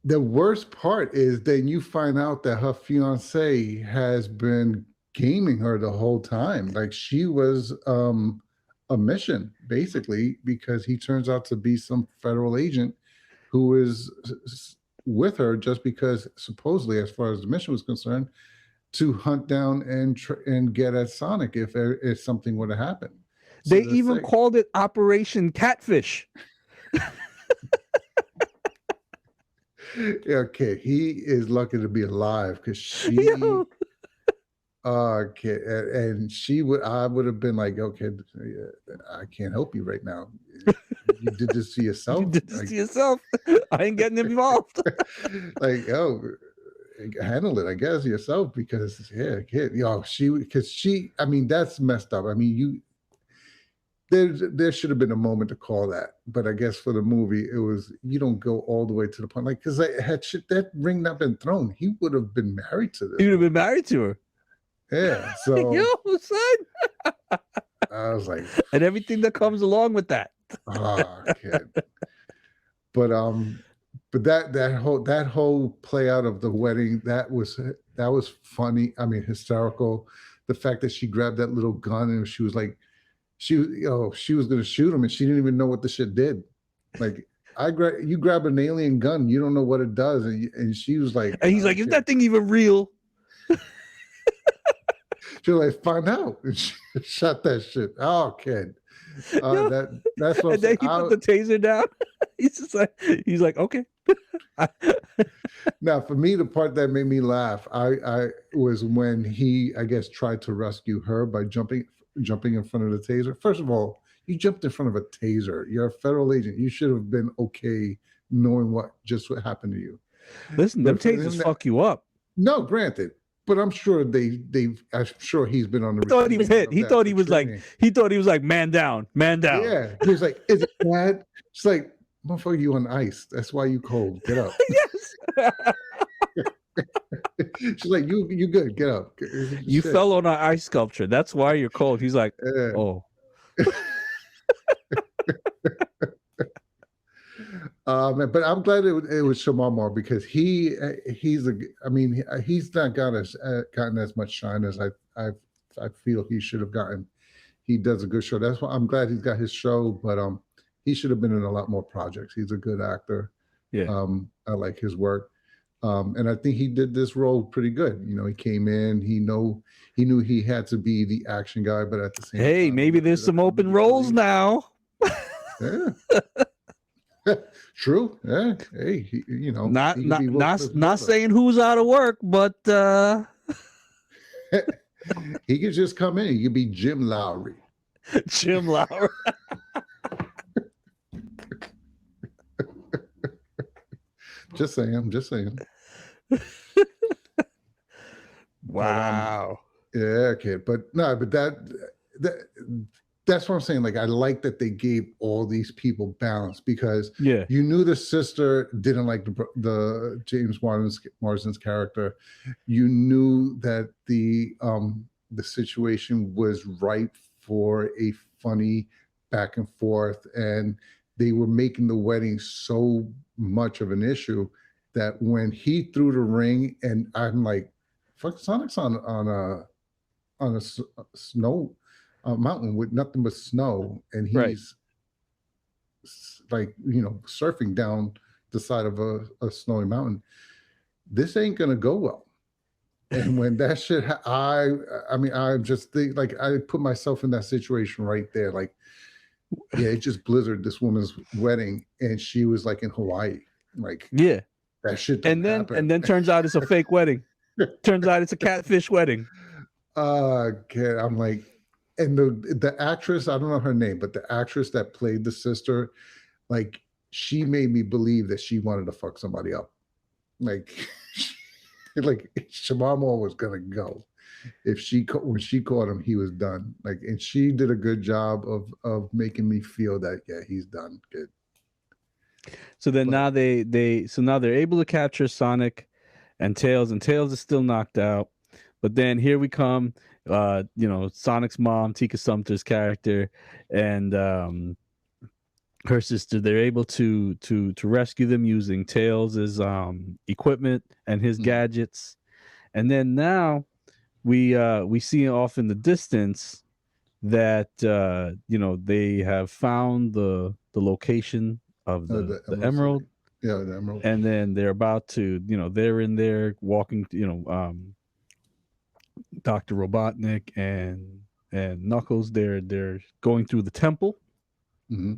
B: The worst part is then you find out that her fiance has been gaming her the whole time. Like she was a mission, basically, because he turns out to be some federal agent who is with her just because, supposedly, as far as the mission was concerned, to hunt down and get at Sonic if something were to happen. So
A: they even called it Operation Catfish.
B: Okay, he is lucky to be alive because she. Okay, and I would have been like, okay, I can't help you right now. You did this to yourself.
A: You did this to yourself. I ain't getting involved.
B: Like, handle it, I guess, yourself, because I mean, that's messed up. I mean, there should have been a moment to call that, but I guess for the movie it was, you don't go all the way to the point, like, because that ring not been thrown, he would have been married to this.
A: He would have been married to her.
B: Yeah. So
A: yo, son.
B: I was like,
A: and everything that comes along with that.
B: Oh, kid. But that whole play out of the wedding, that was funny. I mean, hysterical. The fact that she grabbed that little gun and she was like, she was going to shoot him and she didn't even know what the shit did. Like, you grab an alien gun, you don't know what it does, and she was like,
A: and he's like, is that thing even real?
B: She was like, find out. And she shot that shit. Oh, kid. That's what.
A: And then he put the taser down. He's like, okay.
B: Now, for me, the part that made me laugh, I was when he, I guess, tried to rescue her by jumping in front of the taser. First of all, you jumped in front of a taser. You're a federal agent. You should have been okay knowing what happened to you.
A: Listen, them tasers fuck you up.
B: No, granted. But I'm sure I'm sure he's been on the.
A: He thought he was hit. He thought he was like, man down.
B: Yeah. He was like, is it bad? It's like, motherfucker, you on ice. That's why you cold. Get up.
A: Yes.
B: She's like, you good. Get up.
A: You fell on an ice sculpture. That's why you're cold. He's like, oh.
B: But I'm glad it was Shamar Moore, because he's not gotten as much shine as I feel he should have gotten. He does a good show. That's why I'm glad he's got his show, but he should have been in a lot more projects. He's a good actor.
A: Yeah.
B: I like his work. And I think he did this role pretty good. He came in, he knew he had to be the action guy, but at the same time,
A: maybe there's some open roles now.
B: Yeah. True. Yeah. Hey,
A: not saying who's out of work, but
B: he could just come in. He could be Jim Lowry.
A: Jim Lowry.
B: Just saying.
A: Wow.
B: Yeah, okay. But no, but that that's what I'm saying. Like, I like that they gave all these people balance, because
A: Yeah.
B: you knew the sister didn't like the James Marsden's character. You knew that the situation was ripe for a funny back and forth, and they were making the wedding so much of an issue that when he threw the ring, and I'm like, fuck, Sonic's on a snow mountain with nothing but snow, and
A: Right.
B: he's like, surfing down the side of a snowy mountain. This ain't gonna go well. And when that shit, I mean, I just think, like, I put myself in that situation right there. Like, yeah, it just blizzard this woman's wedding, and she was like in Hawaii. Like,
A: Yeah.
B: that shit don't happen.
A: And then turns out it's a fake wedding. Turns out it's a catfish wedding.
B: Okay, I'm like, and the actress, I don't know her name, but the actress that played the sister, like, she made me believe that she wanted to fuck somebody up. Like, like Shamama was gonna go. When she caught him, he was done. Like, and she did a good job of making me feel that, yeah, he's done. Good.
A: So then
B: But
A: now now they're able to capture Sonic and Tails is still knocked out. But then here we come, Sonic's mom, Tika Sumter's character, and her sister. They're able to rescue them using Tails' equipment and his gadgets. And then now we see off in the distance that they have found the location of the emerald.
B: Yeah, the emerald.
A: And then they're about to, they're in there walking, Dr. Robotnik and Knuckles, they're going through the temple.
B: Mm-hmm.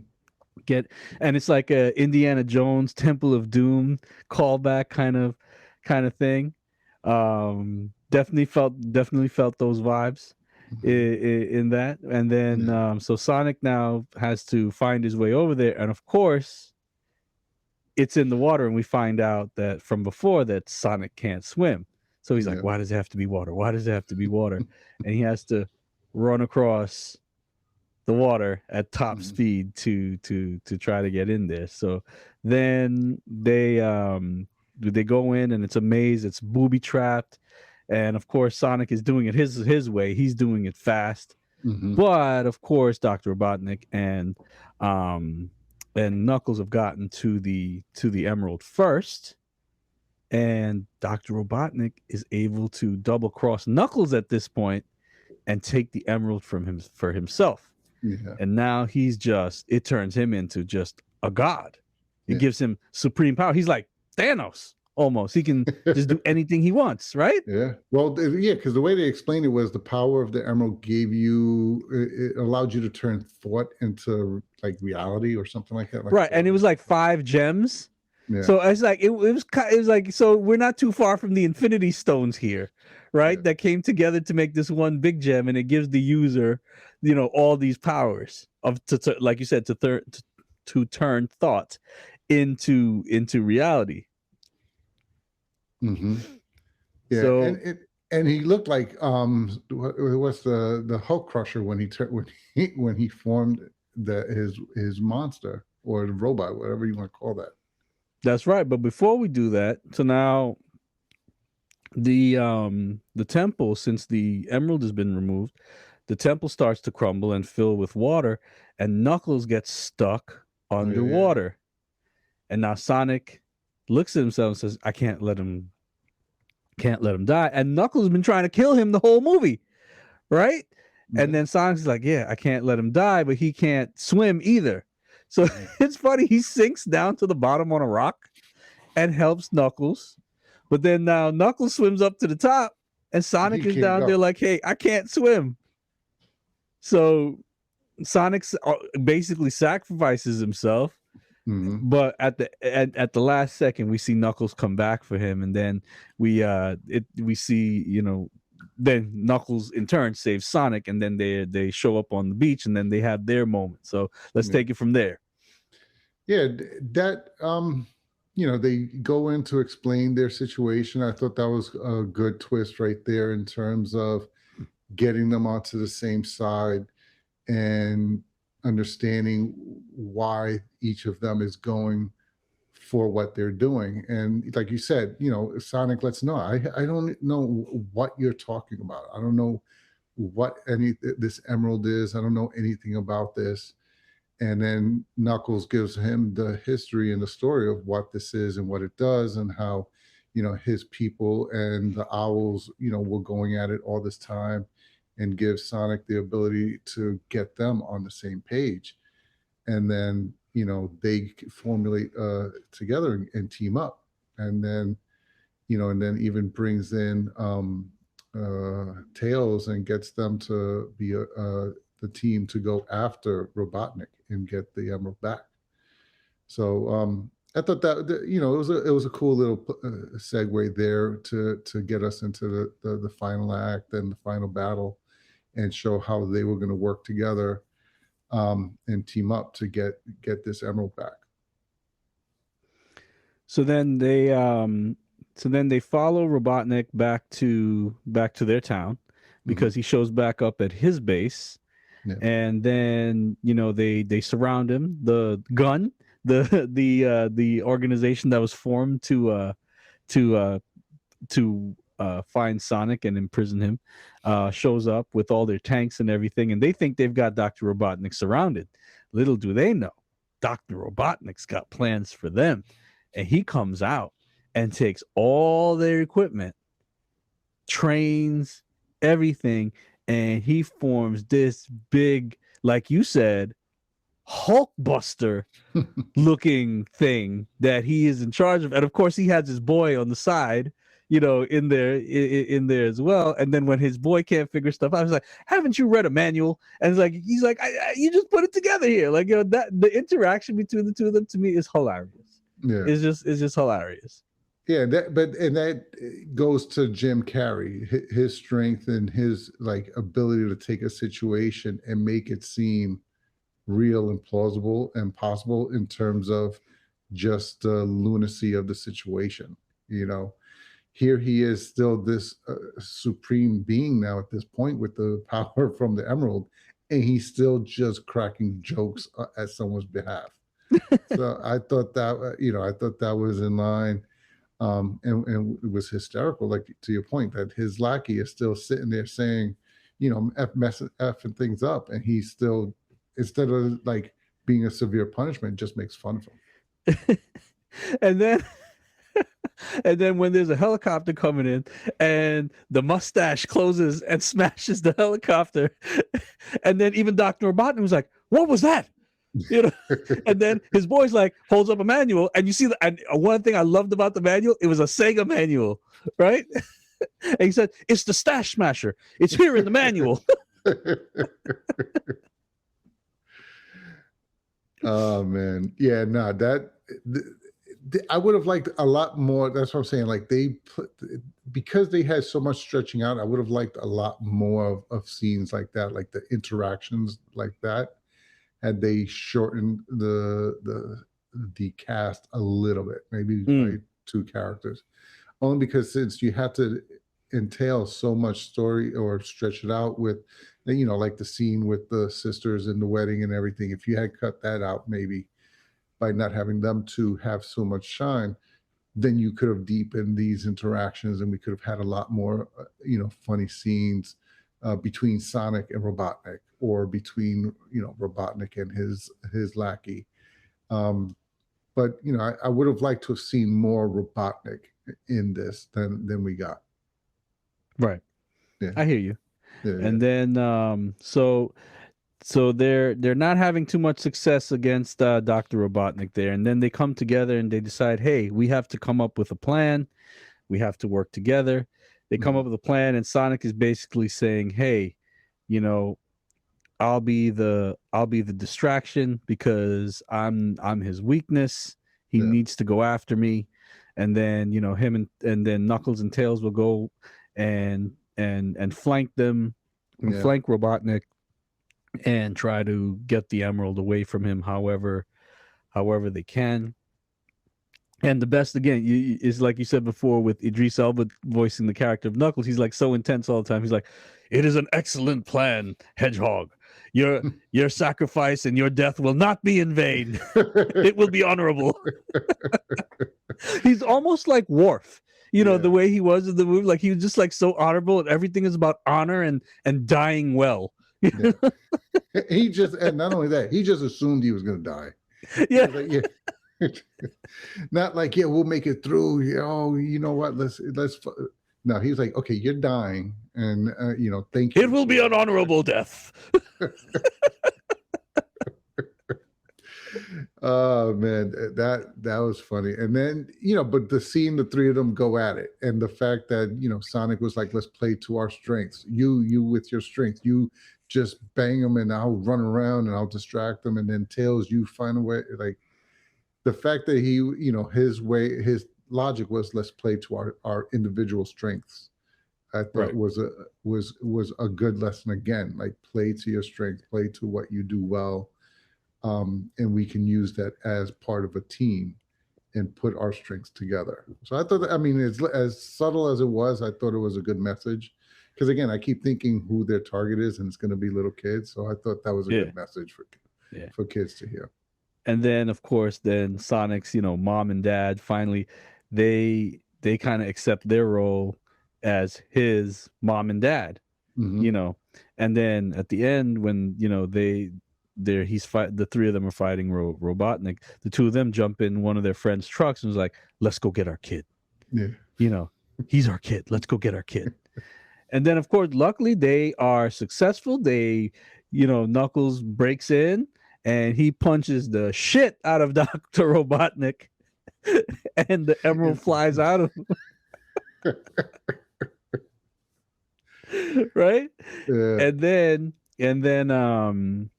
A: And it's like a Indiana Jones Temple of Doom callback kind of thing. Definitely felt those vibes in that. And then so Sonic now has to find his way over there, and of course it's in the water, and we find out that from before that Sonic can't swim. So he's like, why does it have to be water? Why does it have to be water? And he has to run across the water at top speed to try to get in there. So then they go in, and it's a maze, it's booby trapped, and of course Sonic is doing it his way. He's doing it fast. But of course Dr. Robotnik and Knuckles have gotten to the emerald first, and Dr. Robotnik is able to double cross Knuckles at this point and take the emerald from him for himself.
B: Yeah.
A: And now it turns him into just a god. It gives him supreme power. He's like Thanos almost. He can just do anything he wants, right?
B: Yeah. Well, yeah, because the way they explained it was the power of the emerald it allowed you to turn thought into like reality or something like that.
A: Right. And it was like 5 gems.
B: Yeah.
A: So it's like it was like, so we're not too far from the Infinity Stones here, right? Yeah. That came together to make this one big gem, and it gives the user, all these powers to like you said, to turn thought into reality.
B: Mm-hmm. Yeah. So, and he looked like what's the Hulk Crusher when he formed his monster or the robot, whatever you want to call that.
A: That's right. But before we do that, so now the temple, since the emerald has been removed, the temple starts to crumble and fill with water, and Knuckles gets stuck underwater. Yeah. And now Sonic looks at himself and says, I can't let him die. And Knuckles has been trying to kill him the whole movie, right? Yeah. And then Sonic's like, yeah, I can't let him die, but he can't swim either. So it's funny, he sinks down to the bottom on a rock and helps Knuckles. But then now Knuckles swims up to the top, and Sonic is down there like, hey, I can't swim. So Sonic basically sacrifices himself. Mm-hmm. But at the last second, we see Knuckles come back for him, and then we see, then Knuckles in turn saves Sonic, and then they show up on the beach, and then they have their moment. So let's take it from there.
B: Yeah, that they go in to explain their situation. I thought that was a good twist right there in terms of getting them onto the same side. and understanding why each of them is going for what they're doing. And like you said, Sonic lets know, I don't know what you're talking about. I don't know what any this emerald is. I don't know anything about this. And then Knuckles gives him the history and the story of what this is and what it does, and how his people and the owls were going at it all this time, and gives Sonic the ability to get them on the same page. And then they formulate together and team up. And then even brings in Tails and gets them to be the team to go after Robotnik and get the emerald back. So I thought that it was a cool little segue there to get us into the final act and the final battle, and show how they were going to work together and team up to get this emerald back.
A: So then they follow Robotnik back to their town, because he shows back up at his base.
B: Yeah.
A: And then they surround him. The gun, the organization that was formed to find Sonic and imprison him, shows up with all their tanks and everything, and they think they've got Dr. Robotnik surrounded. Little do they know, Dr. Robotnik's got plans for them, and he comes out and takes all their equipment, trains, everything, and he forms this big, like you said, Hulkbuster looking thing that he is in charge of. And of course he has his boy on the side, in there as well. And then when his boy can't figure stuff out, I was like, haven't you read a manual? And he's like, you just put it together here. Like, that the interaction between the two of them to me is hilarious.
B: Yeah.
A: It's just hilarious.
B: Yeah, that goes to Jim Carrey, his strength and his ability to take a situation and make it seem real and plausible and possible in terms of just the lunacy of the situation. Here he is, still this supreme being now at this point with the power from the emerald, and he's still just cracking jokes at someone's behalf. So I thought that was in line. And it was hysterical, like to your point, that his lackey is still sitting there saying, effing things up, and he's still, instead of being a severe punishment, just makes fun of him.
A: And then when there's a helicopter coming in, and the mustache closes and smashes the helicopter, and then even Dr. Robotnik was like, "What was that?" And then his boy's holds up a manual, and you see and one thing I loved about the manual, it was a Sega manual, right? And he said, "It's the Stash Smasher. It's here in the manual."
B: Oh man, yeah, no, I would have liked a lot more. That's what I'm saying. Because they had so much stretching out, I would have liked a lot more of scenes like that, like the interactions like that. Had they shortened the cast a little bit, maybe by 2 characters, only because since you had to entail so much story or stretch it out with, like the scene with the sisters in the wedding and everything, if you had cut that out, maybe by not having them to have so much shine, then you could have deepened these interactions, and we could have had a lot more, funny scenes between Sonic and Robotnik, or between Robotnik and his lackey. But I would have liked to have seen more Robotnik in this than we got.
A: Right.
B: Yeah.
A: I hear you.
B: Yeah,
A: and then so they're not having too much success against Dr. Robotnik there, and then they come together and they decide, hey, we have to come up with a plan. We have to work together. They come up with a plan, and Sonic is basically saying, hey, I'll be the distraction, because I'm his weakness. He needs to go after me, and then him and then Knuckles and Tails will go and flank them, flank Robotnik, and try to get the emerald away from him however they can. And the best, again, is like you said before, with Idris Elba voicing the character of Knuckles. He's so intense all the time. He's like, "It is an excellent plan, Hedgehog. your sacrifice and your death will not be in vain. It will be honorable. He's almost like Worf, the way he was in the movie. Like he was just like so honorable, and everything is about honor and dying well.
B: Yeah. He just, and not only that, he just assumed he was going to die.
A: Yeah.
B: Like, yeah. Not like, yeah, we'll make it through. Oh, you know what? Let's. No, he was like, okay, you're dying, and thank you.
A: It will be an honorable death.
B: Oh man, that was funny. And then but the scene, the three of them go at it, and the fact that Sonic was like, let's play to our strengths. You with your strength, you just bang them, and I'll run around and I'll distract them, and then Tails, you find a way. Like the fact that he, his logic was, let's play to our individual strengths. I thought was a good lesson again. Like, play to your strengths, play to what you do well. And we can use that as part of a team and put our strengths together. So I thought, as subtle as it was, I thought it was a good message. Because again, I keep thinking who their target is, and it's going to be little kids. So I thought that was a good message for kids to hear.
A: And then, of course, Sonic's, mom and dad finally, they kind of accept their role as his mom and dad, and then at the end when the three of them are fighting Robotnik. The two of them jump in one of their friends' trucks and was like, let's go get our kid. Yeah. He's our kid. Let's go get our kid. And then, of course, luckily they are successful. They, Knuckles breaks in and he punches the shit out of Dr. Robotnik and the emerald flies out of him. Right?
B: Yeah.
A: And then the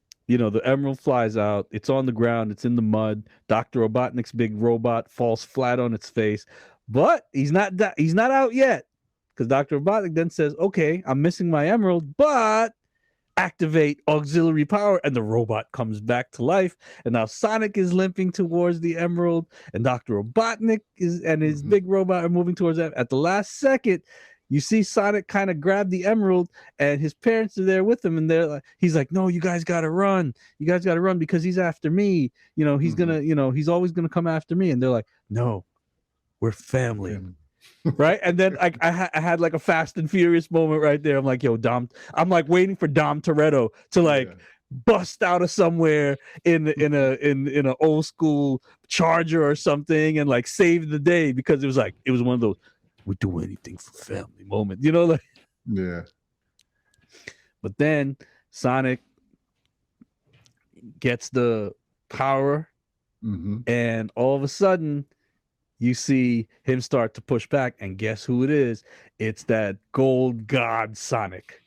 A: emerald flies out. It's on the ground. It's in the mud. Dr. Robotnik's big robot falls flat on its face, but he's not out yet, because Dr. Robotnik then says, "Okay, I'm missing my emerald, but activate auxiliary power," and the robot comes back to life. And now Sonic is limping towards the emerald, and Dr. Robotnik and his big robot are moving towards that. At the last second, you see Sonic kind of grab the emerald, and his parents are there with him, and he's like, "No, you guys got to run. You guys got to run because he's after me. He's gonna, he's always gonna come after me." And they're like, "No, we're family." Right? And then I had like a Fast and Furious moment right there. I'm like, "Yo, Dom," I'm like waiting for Dom Toretto to bust out of somewhere in a old school Charger or something and like save the day, because it was one of those "we do anything for family" moment,
B: Yeah.
A: But then Sonic gets the power, and all of a sudden you see him start to push back, and guess who it is? It's that gold god Sonic.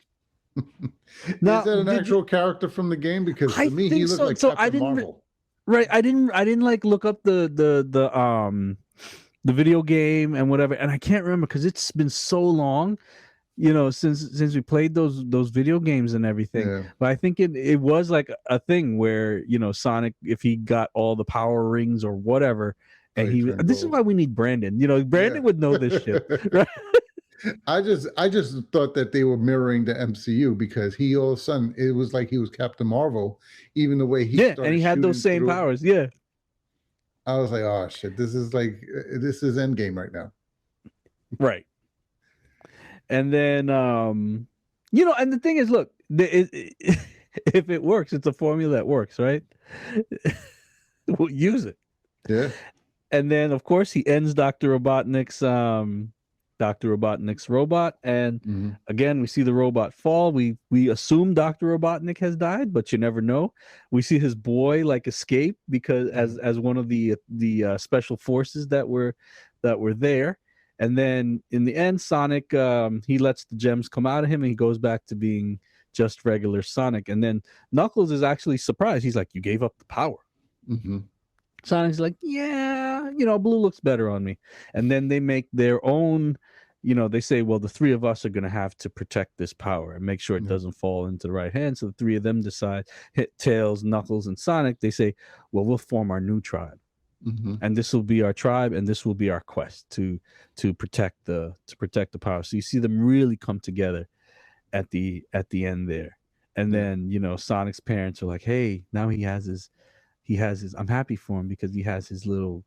B: Now, is that an actual character from the game? Because to me, he looked like Captain Marvel.
A: Right. I didn't like look up the video game and whatever, and I can't remember because it's been so long, since we played those video games and everything. Yeah. But I think it was like a thing where Sonic, if he got all the power rings or whatever, and this is why we need Brandon. Brandon would know this shit, right?
B: I just thought that they were mirroring the MCU, because he all of a sudden, it was like he was Captain Marvel, even the way he started,
A: and he had those same powers. Yeah.
B: I was like, oh shit, this is Endgame right now.
A: Right. And then, and the thing is, look, if it works, it's a formula that works, right? We'll use it.
B: Yeah.
A: And then, of course, he ends Dr. Robotnik's robot. And again, we see the robot fall. We assume Dr. Robotnik has died, but you never know. We see his boy escape because as one of the special forces that were there. And then in the end, Sonic, he lets the gems come out of him, and he goes back to being just regular Sonic. And then Knuckles is actually surprised. He's like, "You gave up the power." Sonic's like, "Yeah, blue looks better on me." And then they make their own, they say, well, the three of us are going to have to protect this power and make sure it doesn't fall into the right hand. So the three of them decide, Tails, Knuckles, and Sonic, they say, well, we'll form our new tribe. And this will be our tribe, and this will be our quest to protect the power. So you see them really come together at the end there. And
B: Yeah.
A: then, Sonic's parents are like, hey, now he has his I'm happy for him because he has his little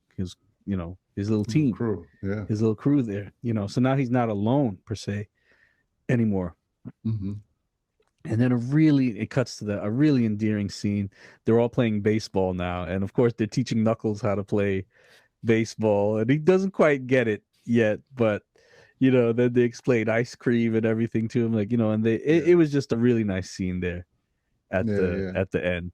A: team,
B: Crew. Yeah.
A: his little crew there, so now he's not alone per se anymore.
B: Hmm.
A: And then it cuts to a really endearing scene. They're all playing baseball now, and of course they're teaching Knuckles how to play baseball, and he doesn't quite get it yet, but then they explain ice cream and everything to him, like, and it was just a really nice scene there at
B: Yeah.
A: the
B: Yeah.
A: at the end.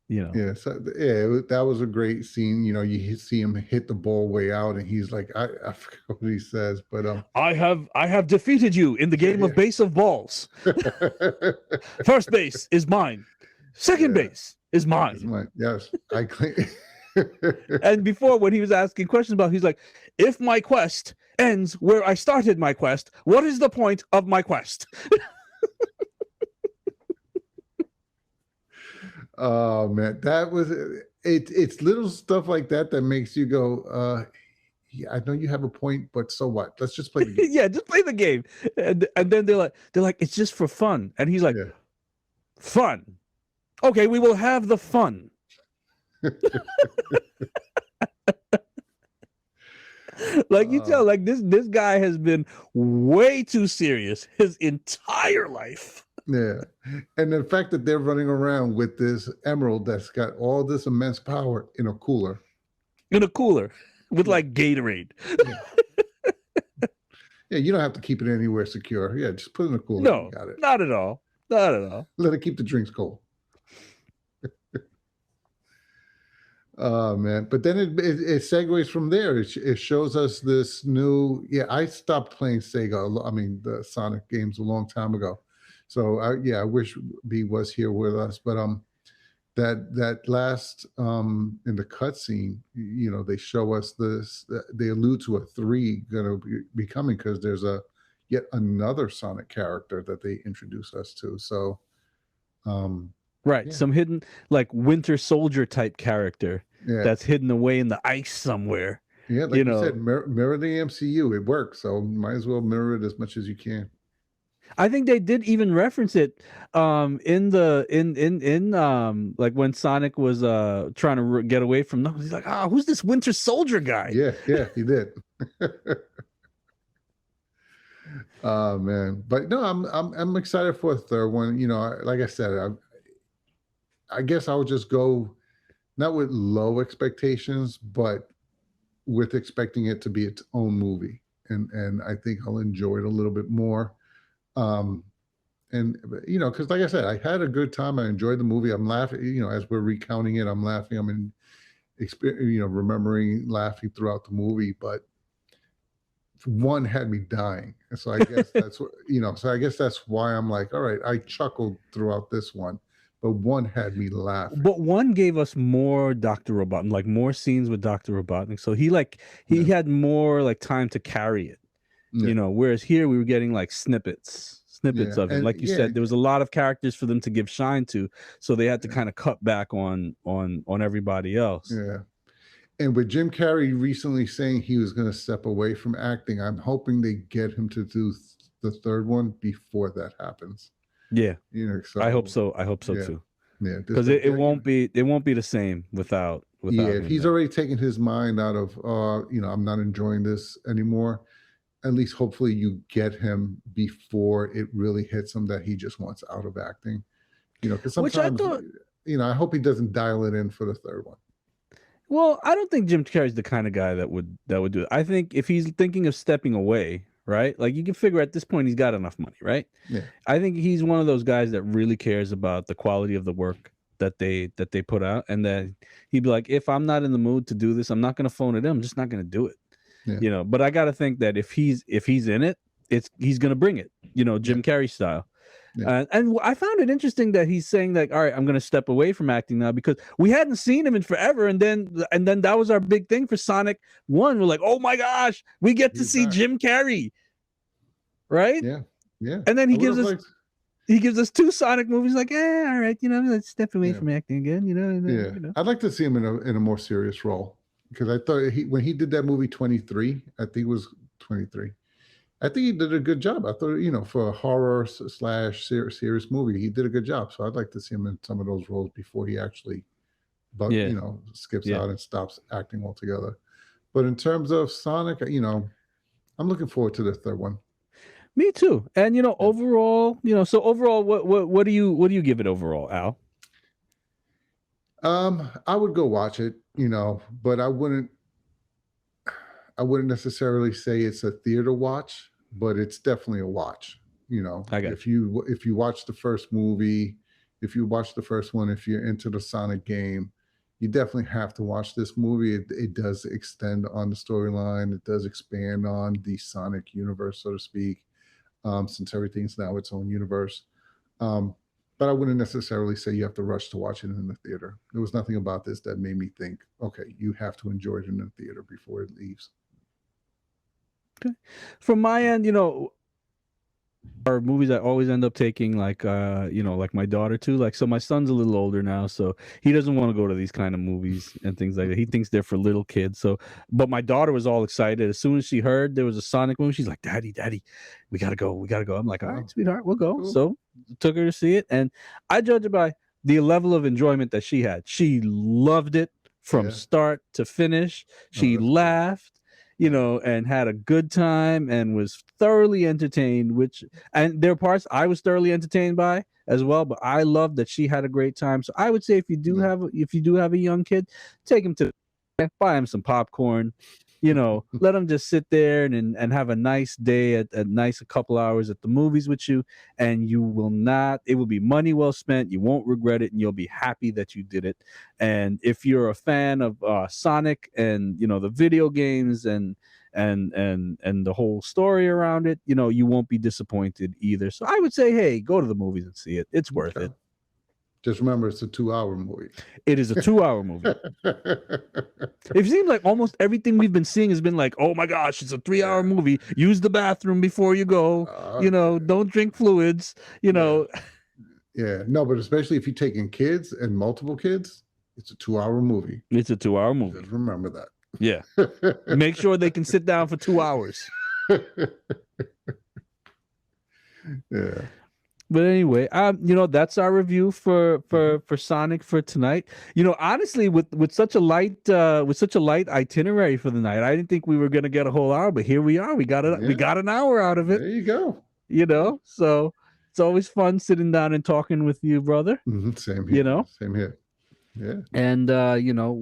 B: Yeah, so that was a great scene. You see him hit the ball way out, and he's like, I forgot what he says, but
A: I have defeated you in the game of
B: yeah,
A: base of balls.
B: yeah,
A: First base is mine. Second
B: yeah.
A: base is
B: It's
A: mine.
B: mine. Yes, I claim.
A: And before, when he was asking questions about, he's like, if my quest ends where I started my quest, what is the point of my quest?
B: Oh man, that was it. It's little stuff like that that makes you go, yeah, I know you have a point, but so what? Let's just play the game.
A: Yeah, just play the game. And then they're like, it's just for fun. And he's like,
B: Yeah.
A: fun. Okay, we will have the fun. Like, you tell, like, this guy has been way too serious his entire life.
B: Yeah. And the fact that they're running around with this emerald that's got all this immense power in a cooler.
A: In a cooler with like Gatorade.
B: Yeah, you don't have to keep it anywhere secure. Yeah, just put it in a cooler.
A: No,
B: You got it.
A: not at all. Not at all.
B: Let it keep the drinks cold. Oh man! But then it segues from there. It shows us this new. Yeah, I stopped playing Sega. I mean, the Sonic games a long time ago. So I wish B was here with us. But that last in the cutscene, they show us this. They allude to a 3 going to be coming because there's yet another Sonic character that they introduce us to. So.
A: Right,
B: Yeah.
A: some hidden, like, Winter Soldier type character
B: Yeah.
A: that's hidden away in the ice somewhere.
B: Yeah, like you said, mirror the MCU. It works, so might as well mirror it as much as you can.
A: I think they did even reference it in like when Sonic was trying to get away from them. He's like, who's this Winter Soldier guy?
B: Yeah, he did. Oh man, but no, I'm excited for a third one. Like I said, I guess I'll just go not with low expectations, but with expecting it to be its own movie, and I think I'll enjoy it a little bit more. And because like I said, I had a good time. I enjoyed the movie. I'm laughing. As we're recounting it, I'm laughing. I'm remembering laughing throughout the movie, but one had me dying. And so I guess that's what So I guess that's why I'm like, all right, I chuckled throughout this one, but one had me laughing.
A: But one gave us more Dr. Robotnik, like more scenes with Dr. Robotnik. So he had more like time to carry it.
B: Yeah.
A: Whereas here we were getting like snippets of it.
B: And,
A: like you said, there was a lot of characters for them to give shine to, so they had to kind of cut back on everybody else.
B: Yeah. And with Jim Carrey recently saying he was going to step away from acting, I'm hoping they get him to do the third one before that happens.
A: Yeah.
B: So,
A: I hope so. I hope so too.
B: Yeah.
A: Because it won't be the same without
B: yeah, if he's already taken his mind out of I'm not enjoying this anymore, at least hopefully you get him before it really hits him that he just wants out of acting. Because sometimes I hope he doesn't dial it in for the third one.
A: Well, I don't think Jim Carrey's the kind of guy that would do it. I think if he's thinking of stepping away, right? Like, you can figure at this point he's got enough money, right?
B: Yeah.
A: I think he's one of those guys that really cares about the quality of the work that they put out, and that he'd be like, if I'm not in the mood to do this, I'm not going to phone it in. I'm just not going to do it.
B: Yeah.
A: But I got to think that if he's in it, he's going to bring it. Jim Carrey style. Yeah. And I found it interesting that he's saying that, all right, I'm going to step away from acting now, because we hadn't seen him in forever. And then that was our big thing for Sonic 1. We're like, oh my gosh, we get to see Jim Carrey. Right?
B: Yeah. Yeah.
A: And then he gives us 2 Sonic movies, like, all right, let's step away from acting again,
B: I'd like to see him in a more serious role, because I thought when he did that movie 23, I think it was 23. I think he did a good job. I thought, for a horror slash serious movie, he did a good job. So I'd like to see him in some of those roles before he actually,
A: Yeah,
B: skips
A: yeah.
B: out and stops acting altogether. But in terms of Sonic, I'm looking forward to the third one.
A: Me too. And
B: Yeah.
A: overall, so overall, what do you give it overall, Al?
B: I would go watch it, but I wouldn't necessarily say it's a theater watch, but it's definitely a watch.
A: I got
B: If you watch the first movie, if you watch the first one, if you're into the Sonic game, you definitely have to watch this movie. It does extend on the storyline. It does expand on the Sonic universe, so to speak, since everything's now its own universe. Um, but I wouldn't necessarily say you have to rush to watch it in the theater. There was nothing about this that made me think, okay, you have to enjoy it in the theater before it leaves.
A: Okay. From my end, are movies I always end up taking, like like my daughter too. Like, so my son's a little older now, so he doesn't want to go to these kind of movies and things like that. He thinks they're for little kids. So, but my daughter was all excited as soon as she heard there was a Sonic movie. She's like, Daddy, we gotta go, we gotta go. I'm like, all right, sweetheart, we'll go.
B: Cool.
A: So took her to see it, and I judge it by the level of enjoyment that she had. She loved it from start to finish. She laughed, and had a good time and was thoroughly entertained, and there are parts I was thoroughly entertained by as well, but I love that she had a great time. So I would say if you do have a young kid, take him to buy him some popcorn, let him just sit there and have a nice day at a couple hours at the movies with you, and it will be money well spent. You won't regret it, and you'll be happy that you did it. And if you're a fan of Sonic and the video games and the whole story around it, you won't be disappointed either. So I would say, hey, go to the movies and see it. It's worth it.
B: Just remember, it's a 2-hour movie.
A: It is a 2-hour movie. It seems like almost everything we've been seeing has been like, oh my gosh, it's a 3-hour movie. Use the bathroom before you go. Don't drink fluids.
B: Yeah, no, but especially if you're taking kids and multiple kids, it's a 2-hour movie.
A: It's a 2-hour movie.
B: Just remember that.
A: Yeah. Make sure they can sit down for 2 hours.
B: Yeah.
A: But anyway, that's our review for Sonic for tonight. Honestly, with such a light itinerary for the night, I didn't think we were gonna get a whole hour, but here we are. We got an hour out of it.
B: There you go.
A: So it's always fun sitting down and talking with you, brother.
B: Same here. Same here. Yeah.
A: And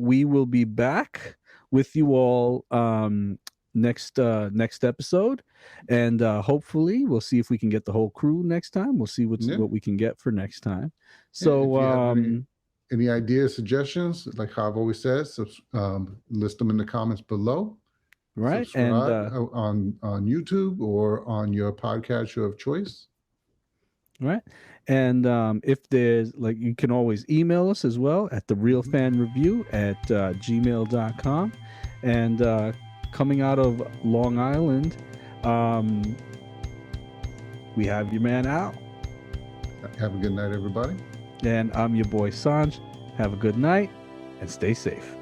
A: we will be back with you all next episode, and hopefully we'll see if we can get the whole crew next time. We'll see what we can get for next time. So
B: any ideas, suggestions, like how I've always said, list them in the comments below.
A: Right.
B: Subscribe on YouTube or on your podcast of choice.
A: Right. And if there's you can always email us as well at therealfanreview@gmail.com. And coming out of Long Island, we have your man Al.
B: Have a good night, everybody.
A: And I'm your boy Sanj. Have a good night and stay safe.